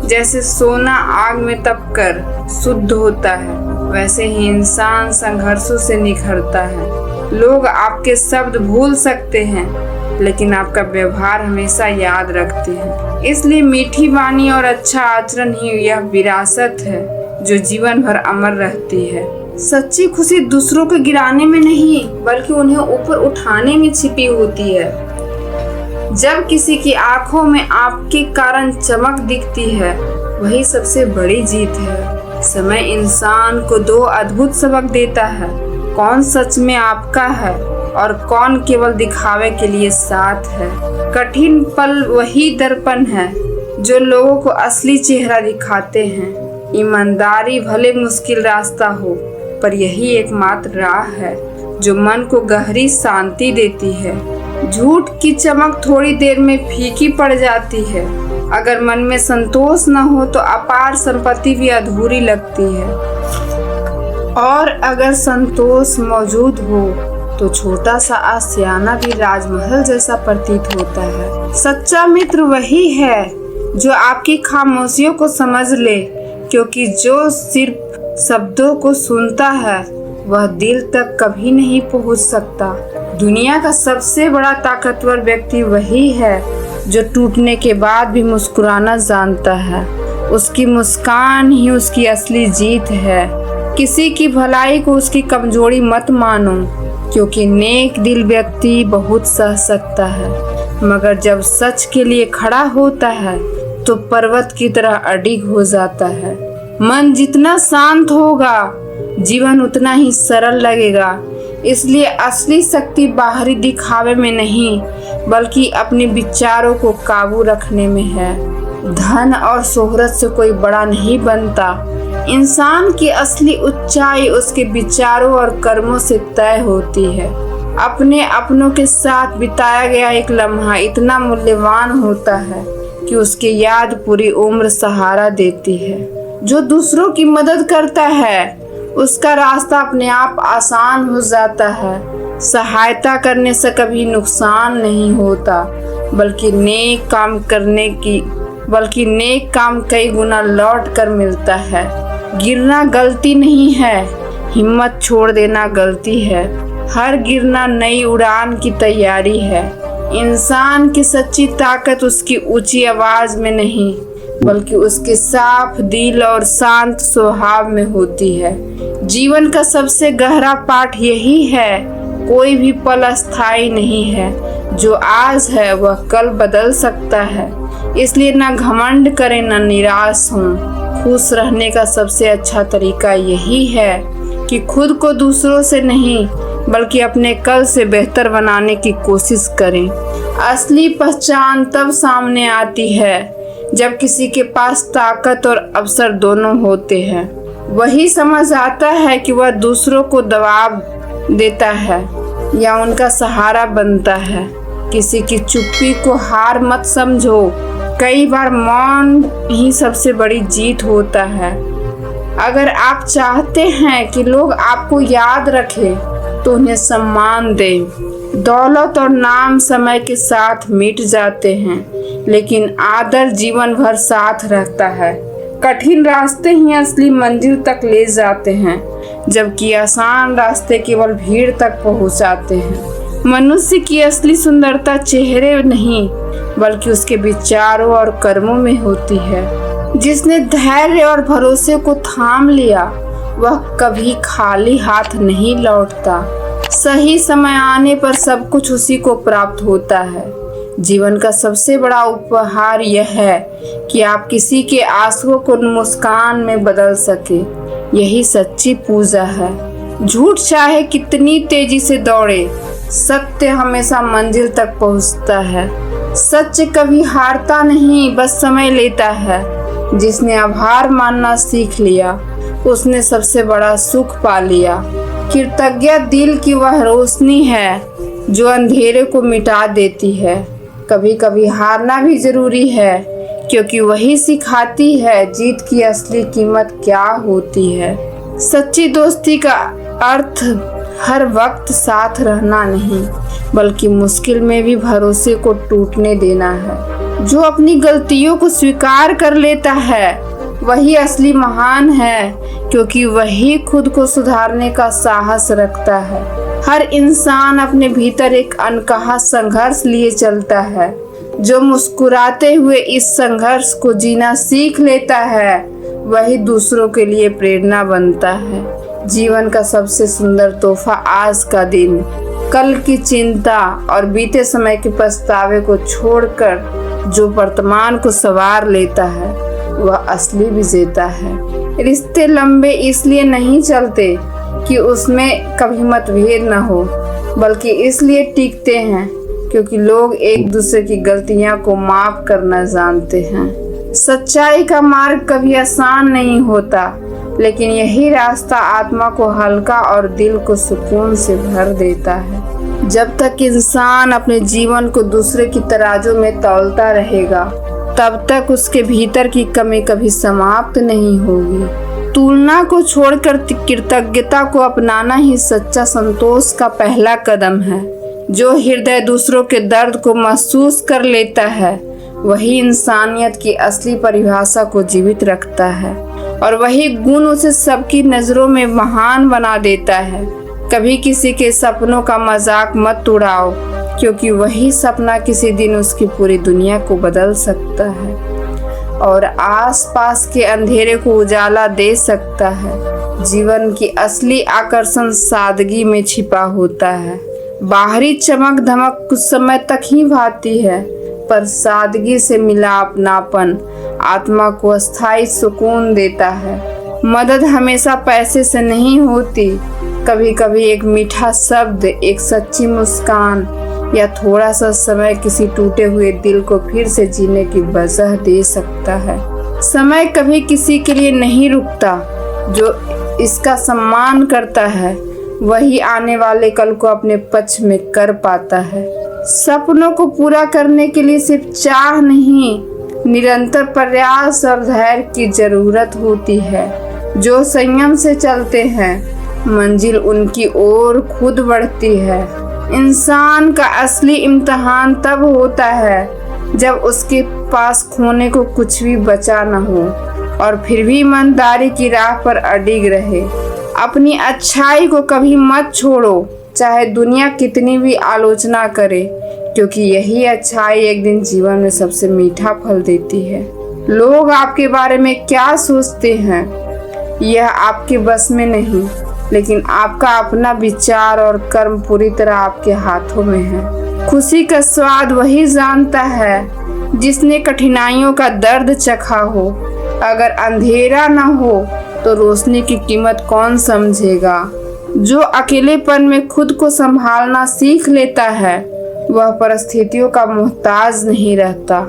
जैसे सोना आग में तपकर शुद्ध होता है, वैसे ही इंसान संघर्षों से निखरता है। लोग आपके शब्द भूल सकते हैं लेकिन आपका व्यवहार हमेशा याद रखते हैं। इसलिए मीठी वाणी और अच्छा आचरण ही यह विरासत है जो जीवन भर अमर रहती है। सच्ची खुशी दूसरों को गिराने में नहीं बल्कि उन्हें ऊपर उठाने में छिपी होती है। जब किसी की आंखों में आपके कारण चमक दिखती है वही सबसे बड़ी जीत है। समय इंसान को दो अद्भुत सबक देता है, कौन सच में आपका है और कौन केवल दिखावे के लिए साथ है। कठिन पल वही दर्पण है जो लोगों को असली चेहरा दिखाते हैं। ईमानदारी भले मुश्किल रास्ता हो पर यही एकमात्र राह है जो मन को गहरी शांति देती है। झूठ की चमक थोड़ी देर में फीकी पड़ जाती है। अगर मन में संतोष न हो तो अपार संपत्ति भी अधूरी लगती है, और अगर संतोष मौजूद हो तो छोटा सा आशियाना भी राजमहल जैसा प्रतीत होता है। सच्चा मित्र वही है जो आपकी खामोशियों को समझ ले, क्योंकि जो सिर्फ शब्दों को सुनता है वह दिल तक कभी नहीं पहुंच सकता। दुनिया का सबसे बड़ा ताकतवर व्यक्ति वही है जो टूटने के बाद भी मुस्कुराना जानता है। उसकी मुस्कान ही उसकी असली जीत है। किसी की भलाई को उसकी कमजोरी मत मानो, क्योंकि नेक दिल व्यक्ति बहुत सह सकता है, मगर जब सच के लिए खड़ा होता है तो पर्वत की तरह अडिग हो जाता है। मन जितना शांत होगा जीवन उतना ही सरल लगेगा। इसलिए असली शक्ति बाहरी दिखावे में नहीं बल्कि अपने विचारों को काबू रखने में है। धन और शोहरत से कोई बड़ा नहीं बनता। इंसान की असली ऊंचाई उसके विचारों और कर्मों से तय होती है। अपने अपनों के साथ बिताया गया एक लम्हा इतना मूल्यवान होता है कि उसकी याद पूरी उम्र सहारा देती है। जो दूसरों की मदद करता है उसका रास्ता अपने आप आसान हो जाता है। सहायता करने से कभी नुकसान नहीं होता बल्कि नेक काम कई गुना लौट कर मिलता है। गिरना गलती नहीं है, हिम्मत छोड़ देना गलती है। हर गिरना नई उड़ान की तैयारी है। इंसान की सच्ची ताकत उसकी ऊंची आवाज में नहीं बल्कि उसके साफ दिल और शांत स्वभाव में होती है। जीवन का सबसे गहरा पाठ यही है, कोई भी पल अस्थायी नहीं है। जो आज है वह कल बदल सकता है। इसलिए ना घमंड करें ना निराश हों। खुश रहने का सबसे अच्छा तरीका यही है कि खुद को दूसरों से नहीं बल्कि अपने कल से बेहतर बनाने की कोशिश करें। असली पहचान तब सामने आती है जब किसी के पास ताकत और अवसर दोनों होते हैं, वही समझ आता है कि वह दूसरों को दबाव देता है या उनका सहारा बनता है। किसी की चुप्पी को हार मत समझो, कई बार मौन ही सबसे बड़ी जीत होता है। अगर आप चाहते हैं कि लोग आपको याद रखें तो उन्हें सम्मान दें। दौलत और नाम समय के साथ मिट जाते हैं, लेकिन आदर जीवन भर साथ रहता है। कठिन रास्ते ही असली मंजिल तक ले जाते हैं, जबकि आसान रास्ते केवल भीड़ तक पहुंचाते हैं। मनुष्य की असली सुंदरता चेहरे नहीं, बल्कि उसके विचारों और कर्मों में होती है। जिसने धैर्य और भरोसे को थाम लिया, वह कभी खाली हाथ नहीं लौटता। सही समय आने पर सब कुछ उसी को प्राप्त होता है। जीवन का सबसे बड़ा उपहार यह है कि आप किसी के आंसुओं को मुस्कान में बदल सके। यही सच्ची पूजा है। झूठ चाहे कितनी तेजी से दौड़े, सत्य हमेशा मंजिल तक पहुंचता है। सच कभी हारता नहीं, बस समय लेता है। जिसने आभार मानना सीख लिया, उसने सबसे बड़ा सुख पा लिया। कृतज्ञ दिल की वह रोशनी है जो अंधेरे को मिटा देती है। कभी कभी हारना भी जरूरी है, क्योंकि वही सिखाती है जीत की असली कीमत क्या होती है। सच्ची दोस्ती का अर्थ हर वक्त साथ रहना नहीं, बल्कि मुश्किल में भी भरोसे को टूटने देना है। जो अपनी गलतियों को स्वीकार कर लेता है, वही असली महान है, क्योंकि वही खुद को सुधारने का साहस रखता है। हर इंसान अपने भीतर एक अनकहा संघर्ष लिए चलता है। जो मुस्कुराते हुए इस संघर्ष को जीना सीख लेता है, वही दूसरों के लिए प्रेरणा बनता है। जीवन का सबसे सुंदर तोहफा आज का दिन, कल की चिंता और बीते समय के पछतावे को छोड़कर जो वर्तमान को संवार लेता है, वह असली विजेता है। रिश्ते लंबे इसलिए नहीं चलते कि उसमें कभी मतभेद न हो, बल्कि इसलिए टिकते हैं क्योंकि लोग एक दूसरे की गलतियां को माफ करना जानते हैं। सच्चाई का मार्ग कभी आसान नहीं होता, लेकिन यही रास्ता आत्मा को हल्का और दिल को सुकून से भर देता है। जब तक इंसान अपने जीवन को दूसरे की तराजू में तौलता रहेगा, तब तक उसके भीतर की कमी कभी समाप्त नहीं होगी। तुलना को छोड़कर कृतज्ञता को अपनाना ही सच्चा संतोष का पहला कदम है। जो हृदय दूसरों के दर्द को महसूस कर लेता है, वही इंसानियत की असली परिभाषा को जीवित रखता है, और वही गुण उसे सबकी नजरों में महान बना देता है। कभी किसी के सपनों का मजाक मत उड़ाओ, क्योंकि वही सपना किसी दिन उसकी पूरी दुनिया को बदल सकता है और आसपास के अंधेरे को उजाला दे सकता है। जीवन की असली आकर्षण सादगी में छिपा होता है। बाहरी चमक धमक कुछ समय तक ही भाती है, पर सादगी से मिला अपनापन आत्मा को अस्थायी सुकून देता है। मदद हमेशा पैसे से नहीं होती, कभी कभी एक मीठा शब्द, एक सच्ची मुस्कान या थोड़ा सा समय किसी टूटे हुए दिल को फिर से जीने की वजह दे सकता है। समय कभी किसी के लिए नहीं रुकता। जो इसका सम्मान करता है, वही आने वाले कल को अपने पक्ष में कर पाता है। सपनों को पूरा करने के लिए सिर्फ चाह नहीं, निरंतर प्रयास और धैर्य की जरूरत होती है। जो संयम से चलते हैं, मंजिल उनकी ओर खुद बढ़ती है। इंसान का असली इम्तिहान तब होता है जब उसके पास खोने को कुछ भी बचा न हो और फिर भी ईमानदारी की राह पर अडिग रहे। अपनी अच्छाई को कभी मत छोड़ो, चाहे दुनिया कितनी भी आलोचना करे, क्योंकि यही अच्छाई एक दिन जीवन में सबसे मीठा फल देती है। लोग आपके बारे में क्या सोचते हैं, यह आपके बस में नहीं, लेकिन आपका अपना विचार और कर्म पूरी तरह आपके हाथों में है। खुशी का स्वाद वही जानता है जिसने कठिनाइयों का दर्द चखा हो। अगर अंधेरा न हो तो रोशनी की कीमत कौन समझेगा। जो अकेलेपन में खुद को संभालना सीख लेता है, वह परिस्थितियों का मोहताज नहीं रहता।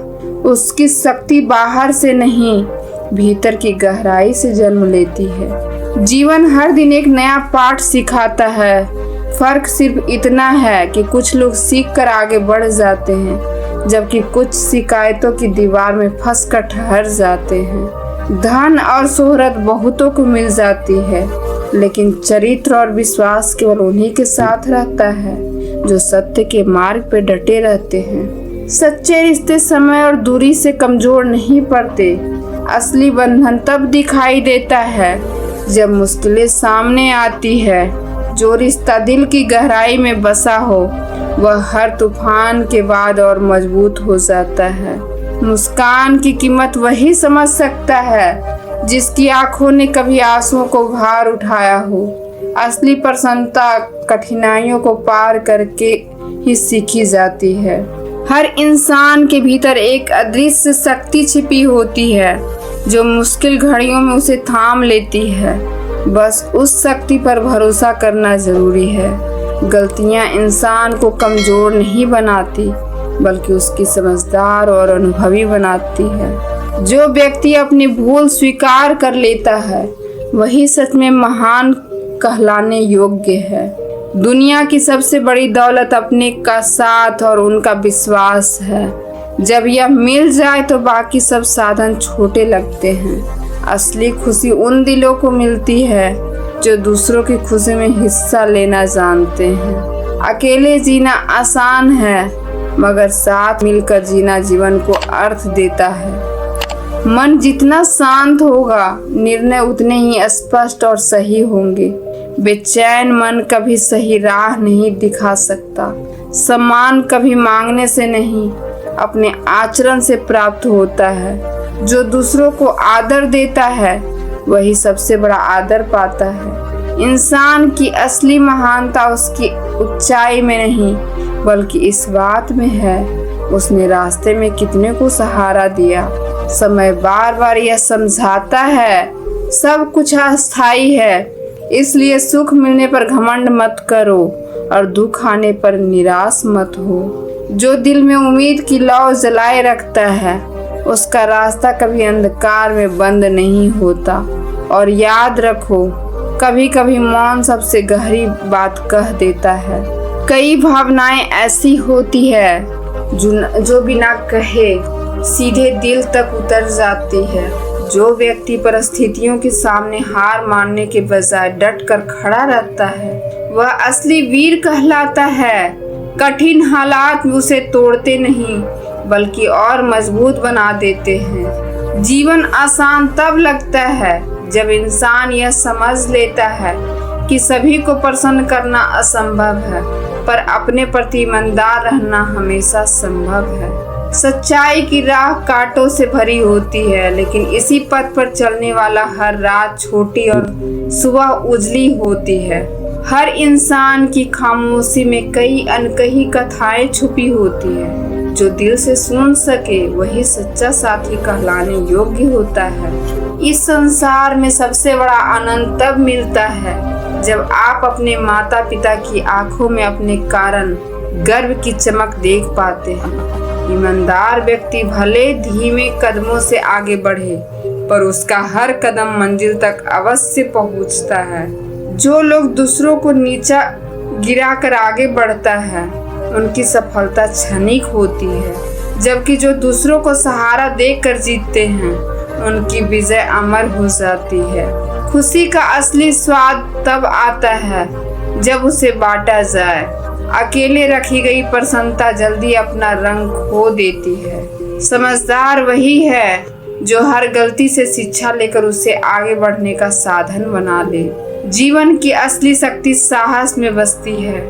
उसकी शक्ति बाहर से नहीं, भीतर की गहराई से जन्म लेती है। जीवन हर दिन एक नया पाठ सिखाता है। फर्क सिर्फ इतना है कि कुछ लोग सीख कर आगे बढ़ जाते हैं, जबकि कुछ शिकायतों की दीवार में फंस कर ठहर जाते हैं। धन और शोहरत बहुतों को मिल जाती है, लेकिन चरित्र और विश्वास केवल उन्हीं के साथ रहता है जो सत्य के मार्ग पर डटे रहते हैं। सच्चे रिश्ते समय और दूरी से कमजोर नहीं पड़ते। असली बंधन तब दिखाई देता है जब मुश्किलें सामने आती है। जो रिश्ता दिल की गहराई में बसा हो, वह हर तूफान के बाद और मजबूत हो जाता है। मुस्कान की कीमत वही समझ सकता है जिसकी आंखों ने कभी आंसुओं को भार उठाया हो। असली प्रसन्नता कठिनाइयों को पार करके ही सीखी जाती है। हर इंसान के भीतर एक अदृश्य शक्ति छिपी होती है जो मुश्किल घड़ियों में उसे थाम लेती है। बस उस शक्ति पर भरोसा करना जरूरी है। गलतियां इंसान को कमजोर नहीं बनाती, बल्कि उसकी समझदार और अनुभवी बनाती है। जो व्यक्ति अपनी भूल स्वीकार कर लेता है, वही सच में महान कहलाने योग्य है। दुनिया की सबसे बड़ी दौलत अपने का साथ और उनका विश्वास है। जब यह मिल जाए तो बाकी सब साधन छोटे लगते हैं। असली खुशी उन दिलों को मिलती है जो दूसरों की खुशी में हिस्सा लेना जानते हैं। अकेले जीना आसान है, मगर साथ मिलकर जीना जीवन को अर्थ देता है। मन जितना शांत होगा, निर्णय उतने ही स्पष्ट और सही होंगे। बेचैन मन कभी सही राह नहीं दिखा सकता। सम्मान कभी मांगने से नहीं, अपने आचरण से प्राप्त होता है। जो दूसरों को आदर देता है, वही सबसे बड़ा आदर पाता है। इंसान की असली महानता उसकी ऊंचाई में नहीं, बल्कि इस बात में है उसने रास्ते में कितने को सहारा दिया। समय बार बार यह समझाता है सब कुछ अस्थायी है, इसलिए सुख मिलने पर घमंड मत करो और दुख आने पर निराश मत हो। जो दिल में उम्मीद की लौ जलाए रखता है, उसका रास्ता कभी अंधकार में बंद नहीं होता। और याद रखो, कभी कभी मौन सबसे गहरी बात कह देता है। कई भावनाएं ऐसी होती है जो बिना कहे सीधे दिल तक उतर जाती है। जो व्यक्ति परिस्थितियों के सामने हार मानने के बजाय डट कर खड़ा रहता है, वह असली वीर कहलाता है। कठिन हालात उसे तोड़ते नहीं, बल्कि और मजबूत बना देते हैं। जीवन आसान तब लगता है जब इंसान यह समझ लेता है कि सभी को प्रसन्न करना असंभव है, पर अपने प्रति ईमानदार रहना हमेशा संभव है। सच्चाई की राह कांटों से भरी होती है, लेकिन इसी पथ पर चलने वाला हर रात छोटी और सुबह उजली होती है। हर इंसान की खामोशी में कई अनकही कथाएं छुपी होती है। जो दिल से सुन सके वही सच्चा साथी कहलाने योग्य होता है। इस संसार में सबसे बड़ा आनंद तब मिलता है जब आप अपने माता पिता की आंखों में अपने कारण गर्व की चमक देख पाते हैं। ईमानदार व्यक्ति भले धीमे कदमों से आगे बढ़े, पर उसका हर कदम मंजिल तक अवश्य पहुंचता है। जो लोग दूसरों को नीचा गिराकर आगे बढ़ता है, उनकी सफलता क्षणिक होती है, जबकि जो दूसरों को सहारा देकर जीतते हैं, उनकी विजय अमर हो जाती है। खुशी का असली स्वाद तब आता है जब उसे बांटा जाए। अकेले रखी गई प्रसन्नता जल्दी अपना रंग खो देती है। समझदार वही है जो हर गलती से शिक्षा लेकर उसे आगे बढ़ने का साधन बना ले। जीवन की असली शक्ति साहस में बसती है।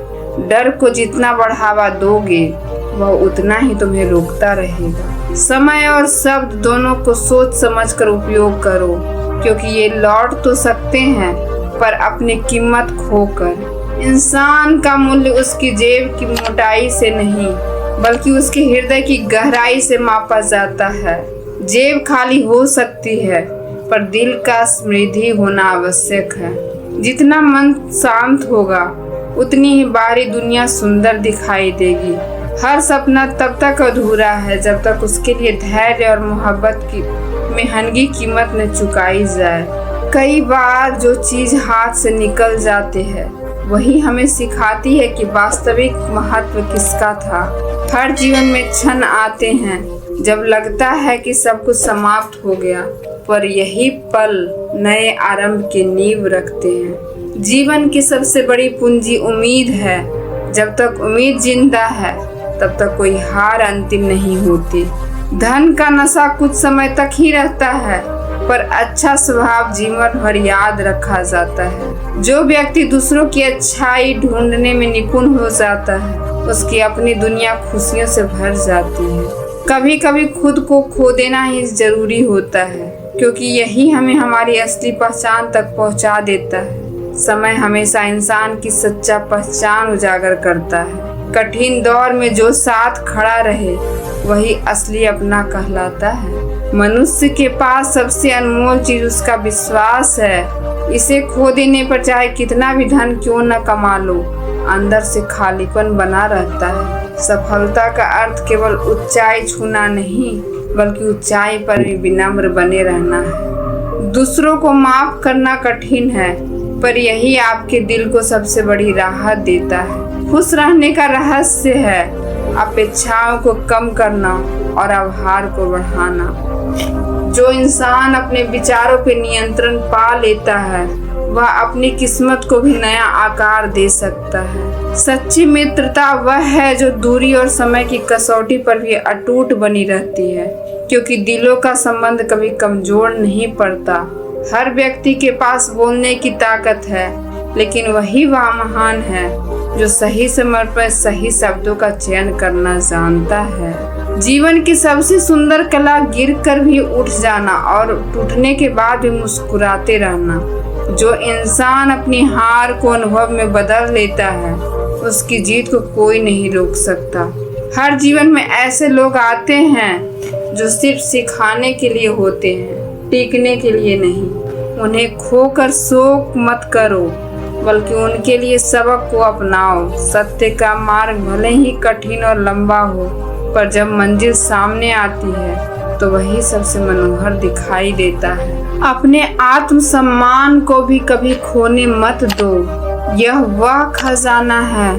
डर को जितना बढ़ावा दोगे, वह उतना ही तुम्हें रोकता रहेगा। समय और शब्द दोनों को सोच समझकर उपयोग करो, क्योंकि ये लौट तो सकते हैं, पर अपनी कीमत खोकर। इंसान का मूल्य उसकी जेब की मोटाई से नहीं, बल्कि उसके हृदय की गहराई से मापा जाता है। जेब खाली हो सकती है, पर दिल का समृद्धि होना आवश्यक है। जितना मन शांत होगा, उतनी ही बाहरी दुनिया सुंदर दिखाई देगी। हर सपना तब तक अधूरा है जब तक उसके लिए धैर्य और मोहब्बत की महंगी कीमत न चुकाई जाए। कई बार जो चीज हाथ से निकल जाते हैं वही हमें सिखाती है कि वास्तविक महत्व किसका था। हर जीवन में क्षण आते हैं जब लगता है कि सब कुछ समाप्त हो गया, पर यही पल नए आरंभ की नींव रखते हैं। जीवन की सबसे बड़ी पूंजी उम्मीद है। जब तक उम्मीद जिंदा है तब तक कोई हार अंतिम नहीं होती। धन का नशा कुछ समय तक ही रहता है, पर अच्छा स्वभाव जीवन भर याद रखा जाता है। जो व्यक्ति दूसरों की अच्छाई ढूंढने में निपुण हो जाता है उसकी अपनी दुनिया खुशियों से भर जाती है। कभी कभी खुद को खो देना ही जरूरी होता है, क्योंकि यही हमें हमारी असली पहचान तक पहुंचा देता है। समय हमेशा इंसान की सच्चा पहचान उजागर करता है। कठिन दौर में जो साथ खड़ा रहे वही असली अपना कहलाता है। मनुष्य के पास सबसे अनमोल चीज उसका विश्वास है। इसे खो देने पर चाहे कितना भी धन क्यों न कमा लो, अंदर से खालीपन बना रहता है। सफलता का अर्थ केवल ऊंचाई छूना नहीं, बल्कि ऊंचाई पर भी विनम्र बने रहना है। दूसरों को माफ करना कठिन है, पर यही आपके दिल को सबसे बड़ी राहत देता है। खुश रहने का रहस्य है अपेक्षाओं को कम करना और आभार को बढ़ाना। जो इंसान अपने विचारों पर नियंत्रण पा लेता है वह अपनी किस्मत को भी नया आकार दे सकता है। सच्ची मित्रता वह है जो दूरी और समय की कसौटी पर भी अटूट बनी रहती है, क्योंकि दिलों का संबंध कभी कमजोर नहीं पड़ता। हर व्यक्ति के पास बोलने की ताकत है, लेकिन वही वह महान है जो सही समय पर सही शब्दों का चयन करना जानता है। जीवन की सबसे सुंदर कला गिरकर भी उठ जाना और टूटने के बाद भी मुस्कुराते रहना। जो इंसान अपनी हार को अनुभव में बदल लेता है उसकी जीत को कोई नहीं रोक सकता। हर जीवन में ऐसे लोग आते हैं जो सिर्फ सिखाने के लिए होते हैं, टीकने के लिए नहीं। उन्हें खोकर शोक मत करो, बल्कि उनके लिए सबक को अपनाओ। सत्य का मार्ग भले ही कठिन और लंबा हो, पर जब मंजिल सामने आती है तो वही सबसे मनोहर दिखाई देता है। अपने आत्मसम्मान को भी कभी खोने मत दो। यह वह खजाना है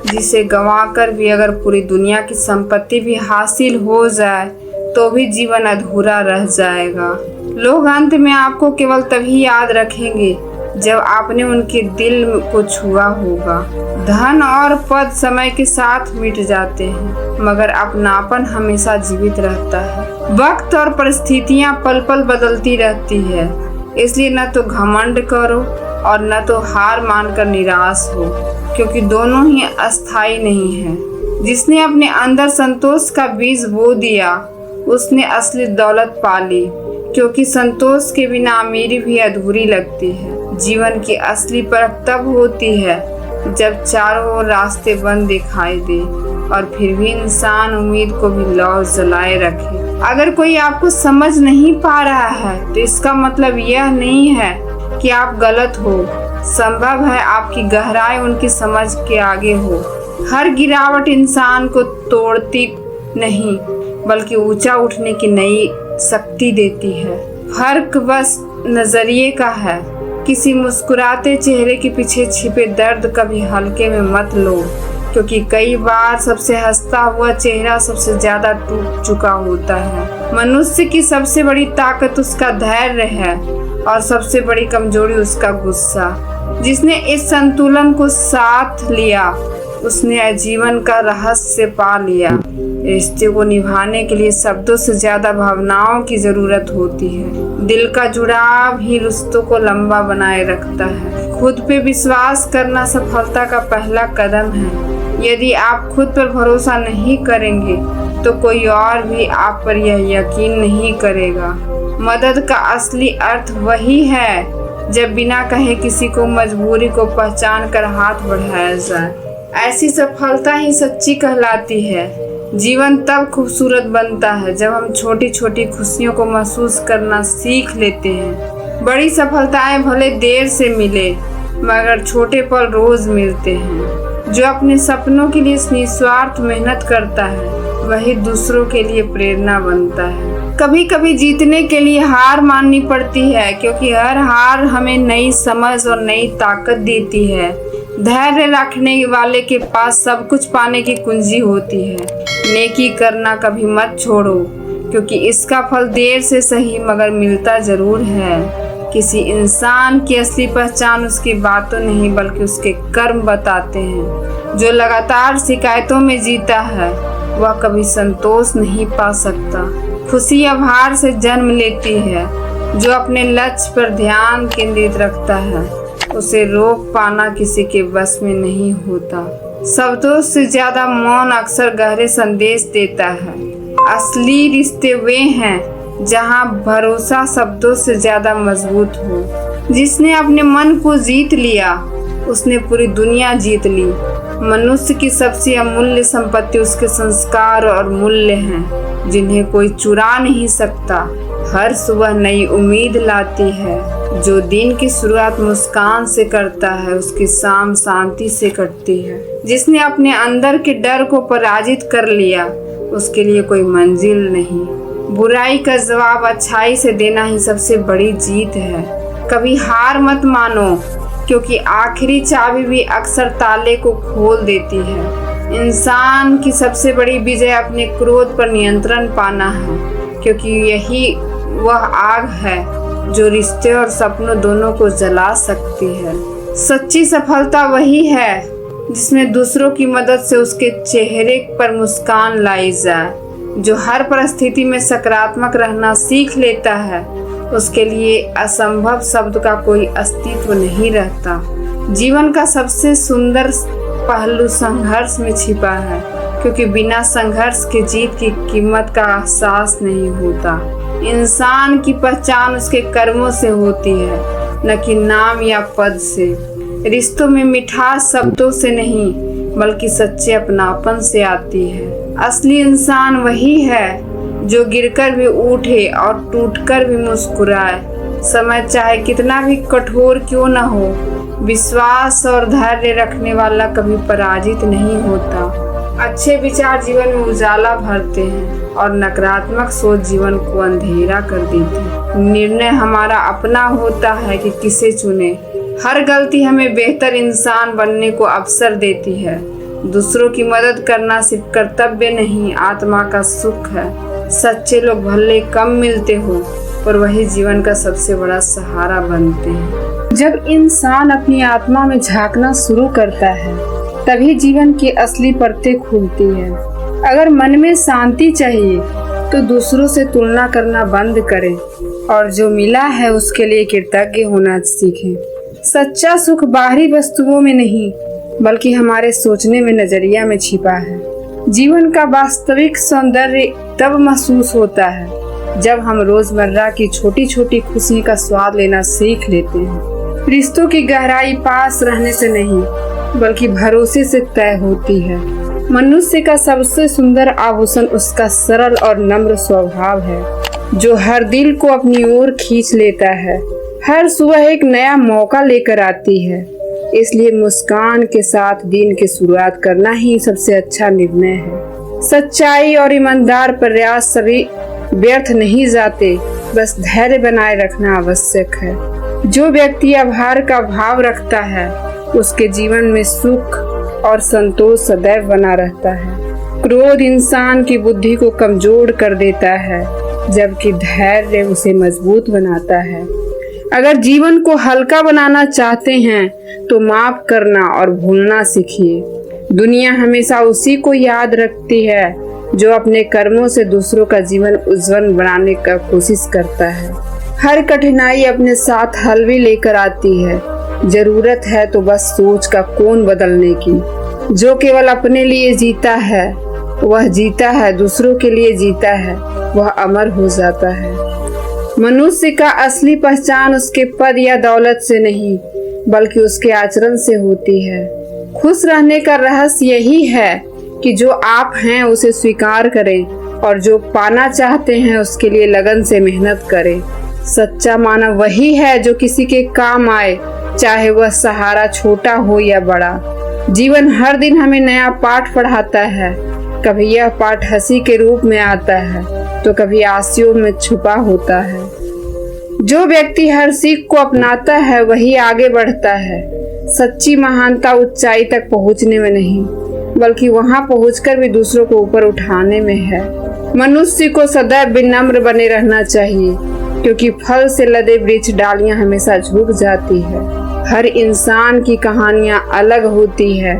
जिसे गंवाकर भी अगर पूरी दुनिया की संपत्ति भी हासिल हो जाए तो भी जीवन अधूरा रह जाएगा। लोग अंत में आपको केवल तभी याद रखेंगे जब आपने उनके दिल को छुआ होगा। धन और पद समय के साथ मिट जाते हैं, मगर अपनापन हमेशा जीवित रहता है। वक्त और परिस्थितियां पल पल बदलती रहती है, इसलिए न तो घमंड करो और न तो हार मानकर निराश हो, क्योंकि दोनों ही अस्थायी नहीं है। जिसने अपने अंदर संतोष का बीज बो दिया उसने असली दौलत पा ली, क्योंकि संतोष के बिना अमीरी भी अधूरी लगती है। जीवन की असली परख तब होती है जब चारों ओर रास्ते बंद दिखाई दे और फिर भी इंसान उम्मीद को भी लौ जलाए रखे। अगर कोई आपको समझ नहीं पा रहा है तो इसका मतलब यह नहीं है कि आप गलत हो। संभव है आपकी गहराई उनकी समझ के आगे हो। हर गिरावट इंसान को तोड़ती नहीं, बल्कि ऊंचा उठने की नई शक्ति देती है। फर्क बस नजरिए का है। किसी मुस्कुराते चेहरे के पीछे छिपे दर्द कभी हल्के में मत लो, क्योंकि कई बार सबसे हंसता हुआ चेहरा सबसे ज्यादा टूट चुका होता है। मनुष्य की सबसे बड़ी ताकत उसका धैर्य है और सबसे बड़ी कमजोरी उसका गुस्सा। जिसने इस संतुलन को साथ लिया उसने जीवन का रहस्य पा लिया। रिश्ते को निभाने के लिए शब्दों से ज्यादा भावनाओं की जरूरत होती है। दिल का जुड़ाव ही रिश्तों को लंबा बनाए रखता है। खुद पे विश्वास करना सफलता का पहला कदम है। यदि आप खुद पर भरोसा नहीं करेंगे तो कोई और भी आप पर यह यकीन नहीं करेगा। मदद का असली अर्थ वही है जब बिना कहे किसी को मजबूरी को पहचान कर हाथ बढ़ाया जाए। ऐसी सफलता ही सच्ची कहलाती है। जीवन तब खूबसूरत बनता है जब हम छोटी छोटी खुशियों को महसूस करना सीख लेते हैं। बड़ी सफलताएं भले देर से मिले, मगर छोटे पल रोज मिलते हैं। जो अपने सपनों के लिए निस्वार्थ मेहनत करता है वही दूसरों के लिए प्रेरणा बनता है। कभी कभी जीतने के लिए हार माननी पड़ती है, क्योंकि हर हार हमें नई समझ और नई ताकत देती है। धैर्य रखने वाले के पास सब कुछ पाने की कुंजी होती है। नेकी करना कभी मत छोड़ो, क्योंकि इसका फल देर से सही मगर मिलता जरूर है। किसी इंसान की असली पहचान उसकी बातों नहीं बल्कि उसके कर्म बताते हैं। जो लगातार शिकायतों में जीता है वह कभी संतोष नहीं पा सकता। खुशी आभार से जन्म लेती है। जो अपने लक्ष्य पर ध्यान केंद्रित रखता है उसे रोक पाना किसी के बस में नहीं होता। शब्दों से ज्यादा मौन अक्सर गहरे संदेश देता है। असली रिश्ते वे हैं जहां भरोसा शब्दों से ज्यादा मजबूत हो। जिसने अपने मन को जीत लिया उसने पूरी दुनिया जीत ली। मनुष्य की सबसे अमूल्य संपत्ति उसके संस्कार और मूल्य हैं, जिन्हें कोई चुरा नहीं सकता। हर सुबह नई उम्मीद लाती है। जो दिन की शुरुआत मुस्कान से करता है उसकी शाम शांति से कटती है। जिसने अपने अंदर के डर को पराजित कर लिया उसके लिए कोई मंजिल नहीं। बुराई का जवाब अच्छाई से देना ही सबसे बड़ी जीत है। कभी हार मत मानो, क्योंकि आखिरी चाबी भी अक्सर ताले को खोल देती है। इंसान की सबसे बड़ी विजय अपने क्रोध पर नियंत्रण पाना है, क्योंकि यही वह आग है जो रिश्ते और सपनों दोनों को जला सकती है। सच्ची सफलता वही है जिसमें दूसरों की मदद से उसके चेहरे पर मुस्कान लाई जाए। जो हर परिस्थिति में सकारात्मक रहना सीख लेता है उसके लिए असंभव शब्द का कोई अस्तित्व नहीं रहता। जीवन का सबसे सुंदर पहलू संघर्ष में छिपा है, क्योंकि बिना संघर्ष के जीत की कीमत का एहसास नहीं होता। इंसान की पहचान उसके कर्मों से होती है, न कि नाम या पद से। रिश्तों में मिठास शब्दों से नहीं बल्कि सच्चे अपनापन से आती है। असली इंसान वही है जो गिरकर भी उठे और टूटकर भी मुस्कुराए। समय चाहे कितना भी कठोर क्यों न हो, विश्वास और धैर्य रखने वाला कभी पराजित नहीं होता। अच्छे विचार जीवन में उजाला भरते हैं और नकारात्मक सोच जीवन को अंधेरा कर देती है। निर्णय हमारा अपना होता है कि किसे चुने। हर गलती हमें बेहतर इंसान बनने को अवसर देती है। दूसरों की मदद करना सिर्फ कर्तव्य नहीं, आत्मा का सुख है। सच्चे लोग भले कम मिलते हो पर वही जीवन का सबसे बड़ा सहारा बनते हैं। जब इंसान अपनी आत्मा में झांकना शुरू करता है तभी जीवन की असली परतें खुलती है। अगर मन में शांति चाहिए तो दूसरों से तुलना करना बंद करें और जो मिला है उसके लिए कृतज्ञ होना सीखें। सच्चा सुख बाहरी वस्तुओं में नहीं बल्कि हमारे सोचने में, नजरिया में छिपा है। जीवन का वास्तविक सौंदर्य तब महसूस होता है जब हम रोजमर्रा की छोटी छोटी खुशी का स्वाद लेना सीख लेते हैं। रिश्तों की गहराई पास रहने से नहीं बल्कि भरोसे से तय होती है। मनुष्य का सबसे सुंदर आभूषण उसका सरल और नम्र स्वभाव है, जो हर दिल को अपनी ओर खींच लेता है। हर सुबह एक नया मौका लेकर आती है, इसलिए मुस्कान के साथ दिन की शुरुआत करना ही सबसे अच्छा निर्णय है। सच्चाई और ईमानदार प्रयास सभी व्यर्थ नहीं जाते, बस धैर्य बनाए रखना आवश्यक है। जो व्यक्ति आभार का भाव रखता है उसके जीवन में सुख और संतोष सदैव बना रहता है। क्रोध इंसान की बुद्धि को कमजोर कर देता है, जबकि धैर्य उसे मजबूत बनाता है। अगर जीवन को हल्का बनाना चाहते हैं तो माफ करना और भूलना सीखिए। दुनिया हमेशा उसी को याद रखती है जो अपने कर्मों से दूसरों का जीवन उज्जवल बनाने का कोशिश करता है। हर कठिनाई अपने साथ हल भी लेकर आती है। जरूरत है तो बस सोच का कोण बदलने की। जो केवल अपने लिए जीता है वह जीता है, दूसरों के लिए जीता है वह अमर हो जाता है। मनुष्य का असली पहचान उसके पद या दौलत से नहीं बल्कि उसके आचरण से होती है। खुश रहने का रहस्य यही है कि जो आप हैं उसे स्वीकार करें और जो पाना चाहते हैं उसके लिए लगन से मेहनत करें। सच्चा मानव वही है जो किसी के काम आए, चाहे वह सहारा छोटा हो या बड़ा। जीवन हर दिन हमें नया पाठ पढ़ाता है। कभी यह पाठ हंसी के रूप में आता है तो कभी आंसुओं में छुपा होता है। जो व्यक्ति हर सीख को अपनाता है वही आगे बढ़ता है। सच्ची महानता ऊंचाई तक पहुंचने में नहीं बल्कि वहां पहुंचकर भी दूसरों को ऊपर उठाने में है। मनुष्य को सदैव विनम्र बने रहना चाहिए क्योंकि फल से लदे वृक्ष डालियां हमेशा झुक जाती है। हर इंसान की कहानियां अलग होती है।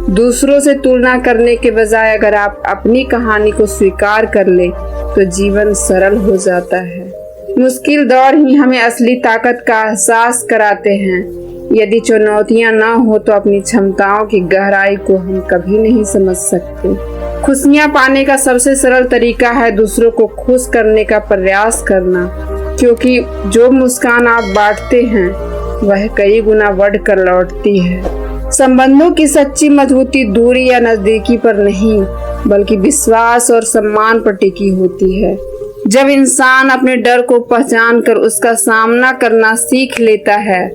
दूसरों से तुलना करने के बजाय अगर आप अपनी कहानी को स्वीकार कर ले तो जीवन सरल हो जाता है। मुश्किल दौर ही हमें असली ताकत का एहसास कराते हैं। यदि चुनौतियां ना हो तो अपनी क्षमताओं की गहराई को हम कभी नहीं समझ सकते। खुशियां पाने का सबसे सरल तरीका है दूसरों को खुश करने का प्रयास करना, क्योंकि जो मुस्कान आप बांटते हैं वह कई गुना बढ़कर लौटती है। संबंधों की सच्ची मजबूती दूरी या नजदीकी पर नहीं बल्कि विश्वास और सम्मान पर टिकी होती है। जब इंसान अपने डर को पहचान कर उसका सामना करना सीख लेता है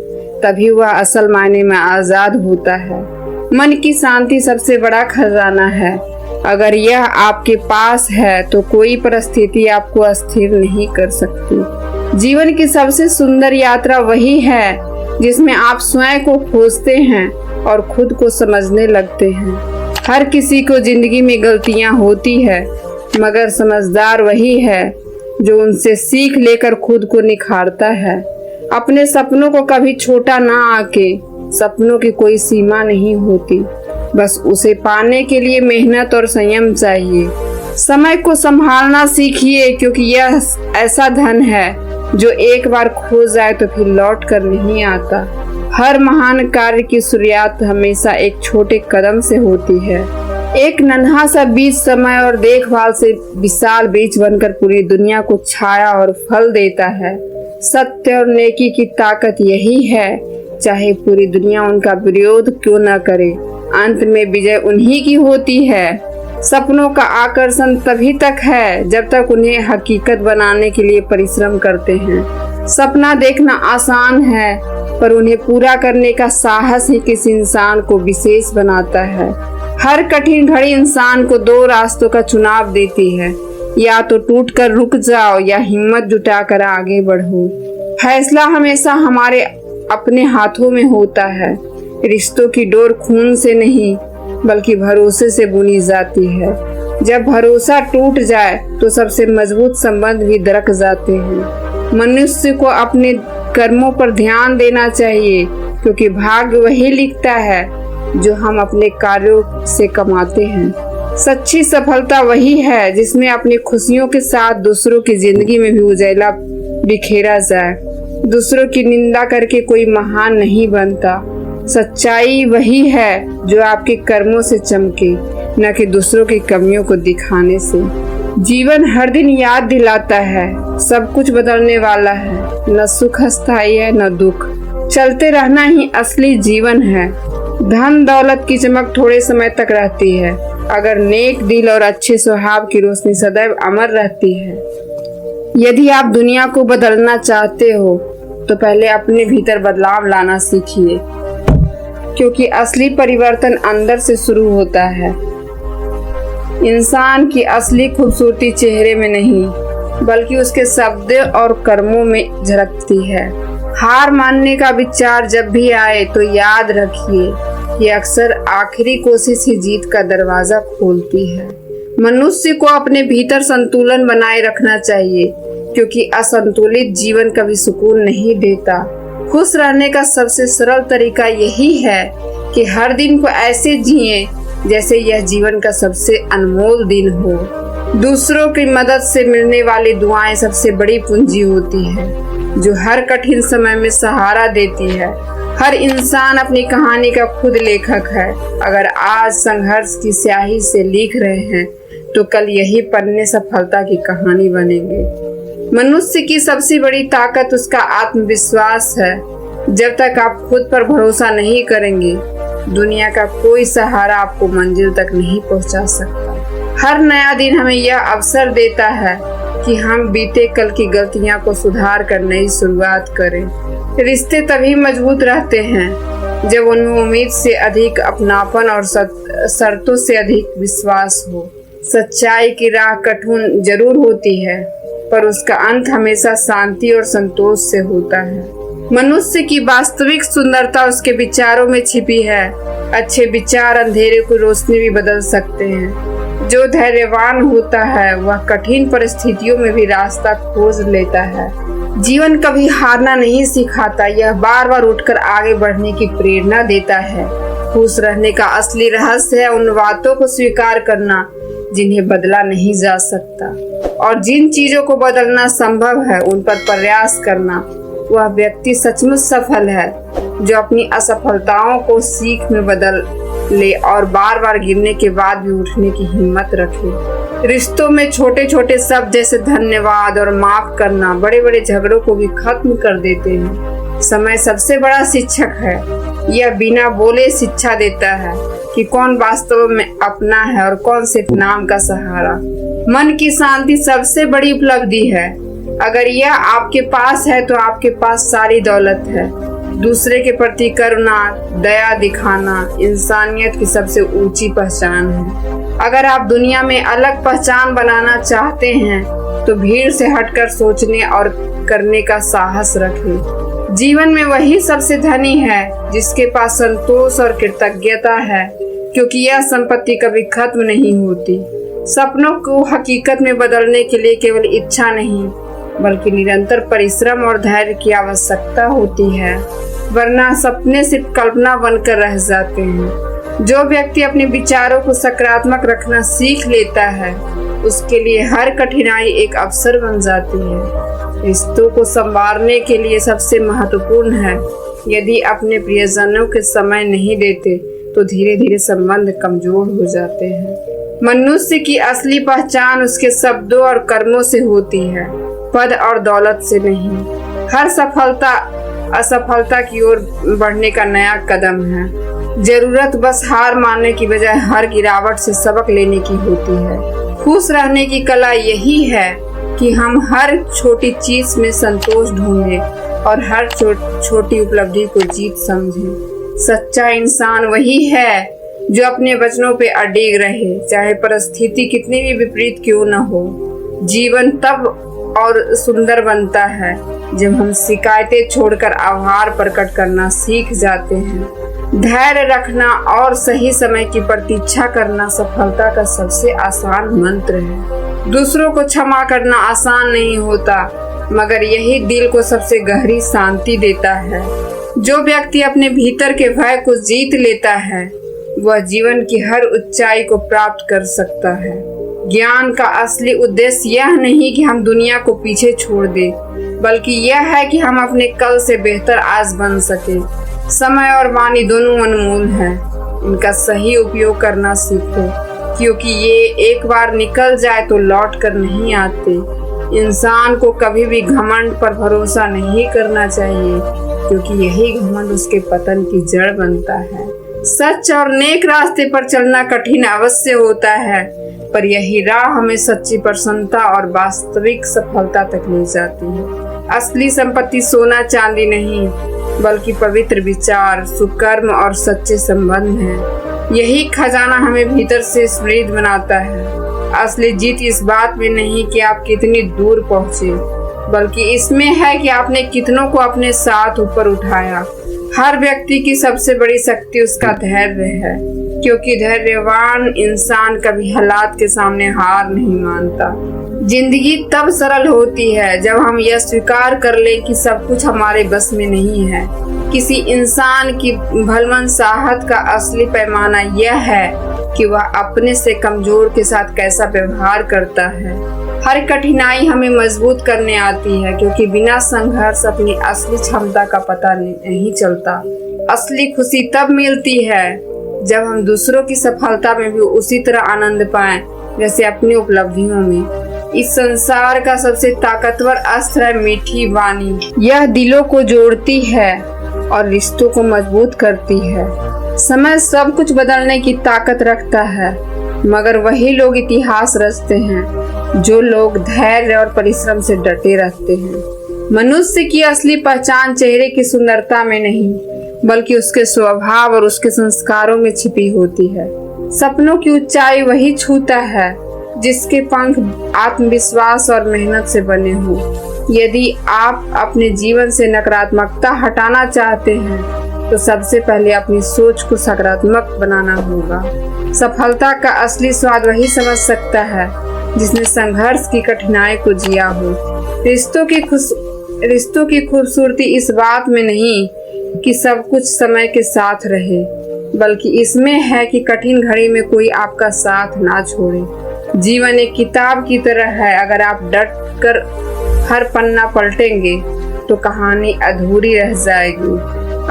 तभी वह असल मायने में आजाद होता है। मन की शांति सबसे बड़ा खजाना है। अगर यह आपके पास है तो कोई परिस्थिति आपको अस्थिर नहीं कर सकती। जीवन की सबसे सुंदर यात्रा वही है जिसमें आप स्वयं को खोजते हैं और खुद को समझने लगते हैं। हर किसी को जिंदगी में गलतियां होती है मगर समझदार वही है जो उनसे सीख लेकर खुद को निखारता है। अपने सपनों को कभी छोटा ना आके, सपनों की कोई सीमा नहीं होती, बस उसे पाने के लिए मेहनत और संयम चाहिए। समय को संभालना सीखिए क्योंकि यह ऐसा धन है जो एक बार खो जाए तो फिर लौट कर नहीं आता। हर महान कार्य की शुरुआत हमेशा एक छोटे कदम से होती है। एक नन्हा सा बीज समय और देखभाल से विशाल वृक्ष बनकर पूरी दुनिया को छाया और फल देता है। सत्य और नेकी की ताकत यही है, चाहे पूरी दुनिया उनका विरोध क्यों न करे, अंत में विजय उन्हीं की होती है। सपनों का आकर्षण तभी तक है जब तक उन्हें हकीकत बनाने के लिए परिश्रम करते हैं। सपना देखना आसान है पर उन्हें पूरा करने का साहस ही किसी इंसान को विशेष बनाता है। हर कठिन घड़ी इंसान को दो रास्तों का चुनाव देती है, या तो टूटकर रुक जाओ या हिम्मत जुटाकर आगे बढ़ो। फैसला हमेशा हमारे अपने हाथों में होता है। रिश्तों की डोर खून से नहीं बल्कि भरोसे से बुनी जाती है। जब भरोसा टूट जाए तो सबसे मजबूत संबंध भी दरक जाते हैं। मनुष्य को अपने कर्मों पर ध्यान देना चाहिए क्योंकि भाग्य वही लिखता है जो हम अपने कार्यों से कमाते हैं। सच्ची सफलता वही है जिसमें अपनी खुशियों के साथ दूसरों की जिंदगी में भी उजाला बिखेरा जाए। दूसरों की निंदा करके कोई महान नहीं बनता। सच्चाई वही है जो आपके कर्मों से चमके, न कि दूसरों की कमियों को दिखाने से। जीवन हर दिन याद दिलाता है सब कुछ बदलने वाला है, न सुख अस्थायी है न दुख। चलते रहना ही असली जीवन है। धन दौलत की चमक थोड़े समय तक रहती है, अगर नेक दिल और अच्छे स्वभाव की रोशनी सदैव अमर रहती है। यदि आप दुनिया को बदलना चाहते हो तो पहले अपने भीतर बदलाव लाना सीखिए, क्योंकि असली परिवर्तन अंदर से शुरू होता है। इंसान की असली खूबसूरती चेहरे में नहीं बल्कि उसके शब्द और कर्मों में झलकती है। हार मानने का विचार जब भी आए तो याद रखिए कि अक्सर आखिरी कोशिश ही जीत का दरवाजा खोलती है। मनुष्य को अपने भीतर संतुलन बनाए रखना चाहिए क्योंकि असंतुलित जीवन कभी सुकून नहीं देता। खुश रहने का सबसे सरल तरीका यही है कि हर दिन को ऐसे जिए जैसे यह जीवन का सबसे अनमोल दिन हो। दूसरों की मदद से मिलने वाली दुआएं सबसे बड़ी पूंजी होती है जो हर कठिन समय में सहारा देती है। हर इंसान अपनी कहानी का खुद लेखक है। अगर आज संघर्ष की स्याही से लिख रहे हैं तो कल यही पन्ने सफलता की कहानी बनेंगे। मनुष्य की सबसे बड़ी ताकत उसका आत्मविश्वास है। जब तक आप खुद पर भरोसा नहीं करेंगे दुनिया का कोई सहारा आपको मंजिल तक नहीं पहुंचा सकता। हर नया दिन हमें यह अवसर देता है कि हम बीते कल की गलतियां को सुधार कर नई शुरुआत करें। रिश्ते तभी मजबूत रहते हैं जब उनमें उम्मीद से अधिक अपनापन और शर्तों से अधिक विश्वास हो। सच्चाई की राह कठिन जरूर होती है, पर उसका अंत हमेशा शांति और संतोष से होता है। मनुष्य की वास्तविक सुंदरता उसके विचारों में छिपी है। अच्छे विचार अंधेरे को रोशनी भी बदल सकते हैं। जो धैर्यवान होता है वह कठिन परिस्थितियों में भी रास्ता खोज लेता है। जीवन कभी हारना नहीं सिखाता, यह बार बार उठकर आगे बढ़ने की प्रेरणा देता है। खुश रहने का असली रहस्य है उन बातों को स्वीकार करना जिन्हें बदला नहीं जा सकता, और जिन चीजों को बदलना संभव है उन पर प्रयास करना। वह व्यक्ति सचमुच सफल है जो अपनी असफलताओं को सीख में बदल ले और बार बार गिरने के बाद भी उठने की हिम्मत रखे। रिश्तों में छोटे छोटे शब्द जैसे धन्यवाद और माफ करना बड़े बड़े झगड़ों को भी खत्म कर देते हैं। समय सबसे बड़ा शिक्षक है। यह बिना बोले शिक्षा देता है कि कौन वास्तव में अपना है और कौन सिर्फ नाम का सहारा। मन की शांति सबसे बड़ी उपलब्धि है। अगर यह आपके पास है तो आपके पास सारी दौलत है। दूसरे के प्रति करुणा, दया दिखाना इंसानियत की सबसे ऊंची पहचान है। अगर आप दुनिया में अलग पहचान बनाना चाहते हैं तो भीड़ से हटकर सोचने और करने का साहस रखें। जीवन में वही सबसे धनी है जिसके पास संतोष और कृतज्ञता है, क्योंकि यह संपत्ति कभी खत्म नहीं होती। सपनों को हकीकत में बदलने के लिए केवल इच्छा नहीं बल्कि निरंतर परिश्रम और धैर्य की आवश्यकता होती है, वरना सपने सिर्फ कल्पना बनकर रह जाते हैं। जो व्यक्ति अपने विचारों को सकारात्मक रखना सीख लेता है उसके लिए हर कठिनाई एक अवसर बन जाती है। रिश्तों को संवारने के लिए सबसे महत्वपूर्ण है, यदि अपने प्रियजनों के समय नहीं देते तो धीरे धीरे संबंध कमजोर हो जाते हैं। मनुष्य की असली पहचान उसके शब्दों और कर्मों से होती है, पद और दौलत से नहीं। हर सफलता असफलता की ओर बढ़ने का नया कदम है। जरूरत बस हार मानने की बजाय हर गिरावट से सबक लेने की होती है। खुश रहने की कला यही है कि हम हर छोटी चीज में संतोष ढूंढें और हर छोटी उपलब्धि को जीत समझें। सच्चा इंसान वही है जो अपने वचनों पे अडिग रहे, चाहे परिस्थिति कितनी भी विपरीत क्यों न हो। जीवन तब और सुंदर बनता है जब हम शिकायतें छोड़कर आभार प्रकट करना सीख जाते हैं। धैर्य रखना और सही समय की प्रतीक्षा करना सफलता का सबसे आसान मंत्र है। दूसरों को क्षमा करना आसान नहीं होता, मगर यही दिल को सबसे गहरी शांति देता है। जो व्यक्ति अपने भीतर के भय को जीत लेता है वह जीवन की हर ऊंचाई को प्राप्त कर सकता है। ज्ञान का असली उद्देश्य यह नहीं कि हम दुनिया को पीछे छोड़ दें, बल्कि यह है कि हम अपने कल से बेहतर आज बन सके। समय और वाणी दोनों अनमोल हैं, इनका सही उपयोग करना सीखो, क्योंकि ये एक बार निकल जाए तो लौट कर नहीं आते। इंसान को कभी भी घमंड पर भरोसा नहीं करना चाहिए, क्योंकि यही घमंड उसके पतन की जड़ बनता है। सच और नेक रास्ते पर चलना कठिन अवश्य होता है, पर यही राह हमें सच्ची प्रसन्नता और वास्तविक सफलता तक ले जाती है। असली संपत्ति सोना चांदी नहीं, बल्कि पवित्र विचार, सुकर्म और सच्चे संबंध हैं। यही खजाना हमें भीतर से समृद्ध बनाता है। असली जीत इस बात में नहीं कि आप कितनी दूर पहुंचे, बल्कि इसमें है कि आपने कितनों को अपने साथ ऊपर उठाया। हर व्यक्ति की सबसे बड़ी शक्ति उसका धैर्य है, क्योंकि धैर्यवान इंसान कभी हालात के सामने हार नहीं मानता। जिंदगी तब सरल होती है जब हम यह स्वीकार कर लें कि सब कुछ हमारे बस में नहीं है। किसी इंसान की भलमनसाहत का असली पैमाना यह है कि वह अपने से कमजोर के साथ कैसा व्यवहार करता है। हर कठिनाई हमें मजबूत करने आती है, क्योंकि बिना संघर्ष अपनी असली क्षमता का पता नहीं चलता। असली खुशी तब मिलती है जब हम दूसरों की सफलता में भी उसी तरह आनंद पाएं जैसे अपनी उपलब्धियों में। इस संसार का सबसे ताकतवर अस्त्र है मीठी वाणी। यह दिलों को जोड़ती है और रिश्तों को मजबूत करती है। समय सब कुछ बदलने की ताकत रखता है, मगर वही लोग इतिहास रचते हैं जो लोग धैर्य और परिश्रम से डटे रहते हैं। मनुष्य की असली पहचान चेहरे की सुंदरता में नहीं, बल्कि उसके स्वभाव और उसके संस्कारों में छिपी होती है। सपनों की ऊंचाई वही छूता है जिसके पंख आत्मविश्वास और मेहनत से बने हों। यदि आप अपने जीवन से नकारात्मकता हटाना चाहते हैं तो सबसे पहले अपनी सोच को सकारात्मक बनाना होगा। सफलता का असली स्वाद वही समझ सकता है जिसने संघर्ष की कठिनाई को जिया हो। रिश्तों की खूबसूरती इस बात में नहीं कि सब कुछ समय के साथ रहे, बल्कि इसमें है कि कठिन घड़ी में कोई आपका साथ ना छोड़े। जीवन एक किताब की तरह है, अगर आप डट कर हर पन्ना पलटेंगे तो कहानी अधूरी रह जाएगी।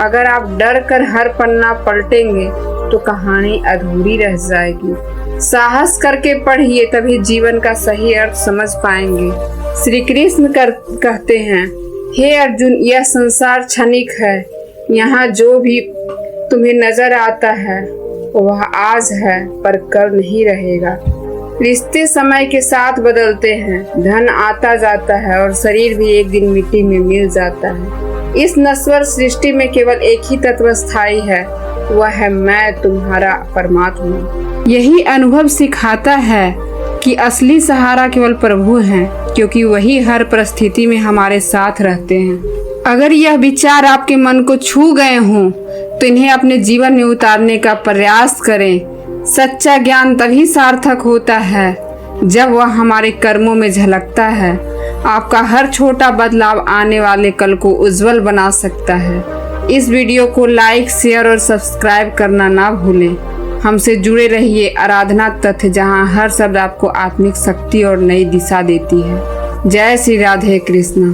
अगर आप डर कर हर पन्ना पलटेंगे तो कहानी अधूरी रह जाएगी। साहस करके पढ़िए, तभी जीवन का सही अर्थ समझ पाएंगे। श्री कृष्ण कहते हैं, हे अर्जुन, यह संसार क्षणिक है। यहाँ जो भी तुम्हें नजर आता है वह आज है पर कल नहीं रहेगा। रिश्ते समय के साथ बदलते हैं, धन आता जाता है और शरीर भी एक दिन मिट्टी में मिल जाता है। इस नश्वर सृष्टि में केवल एक ही तत्व स्थायी है, वह है मैं तुम्हारा परमात्मा। यही अनुभव सिखाता है कि असली सहारा केवल प्रभु हैं, क्योंकि वही हर परिस्थिति में हमारे साथ रहते हैं। अगर यह विचार आपके मन को छू गए हों तो इन्हें अपने जीवन में उतारने का प्रयास करें। सच्चा ज्ञान तभी सार्थक होता है जब वह हमारे कर्मों में झलकता है। आपका हर छोटा बदलाव आने वाले कल को उज्जवल बना सकता है। इस वीडियो को लाइक, शेयर और सब्सक्राइब करना ना भूलें। हमसे जुड़े रहिए आराधना तथ्य, जहां हर शब्द आपको आत्मिक शक्ति और नई दिशा देती है। जय श्री राधे कृष्ण।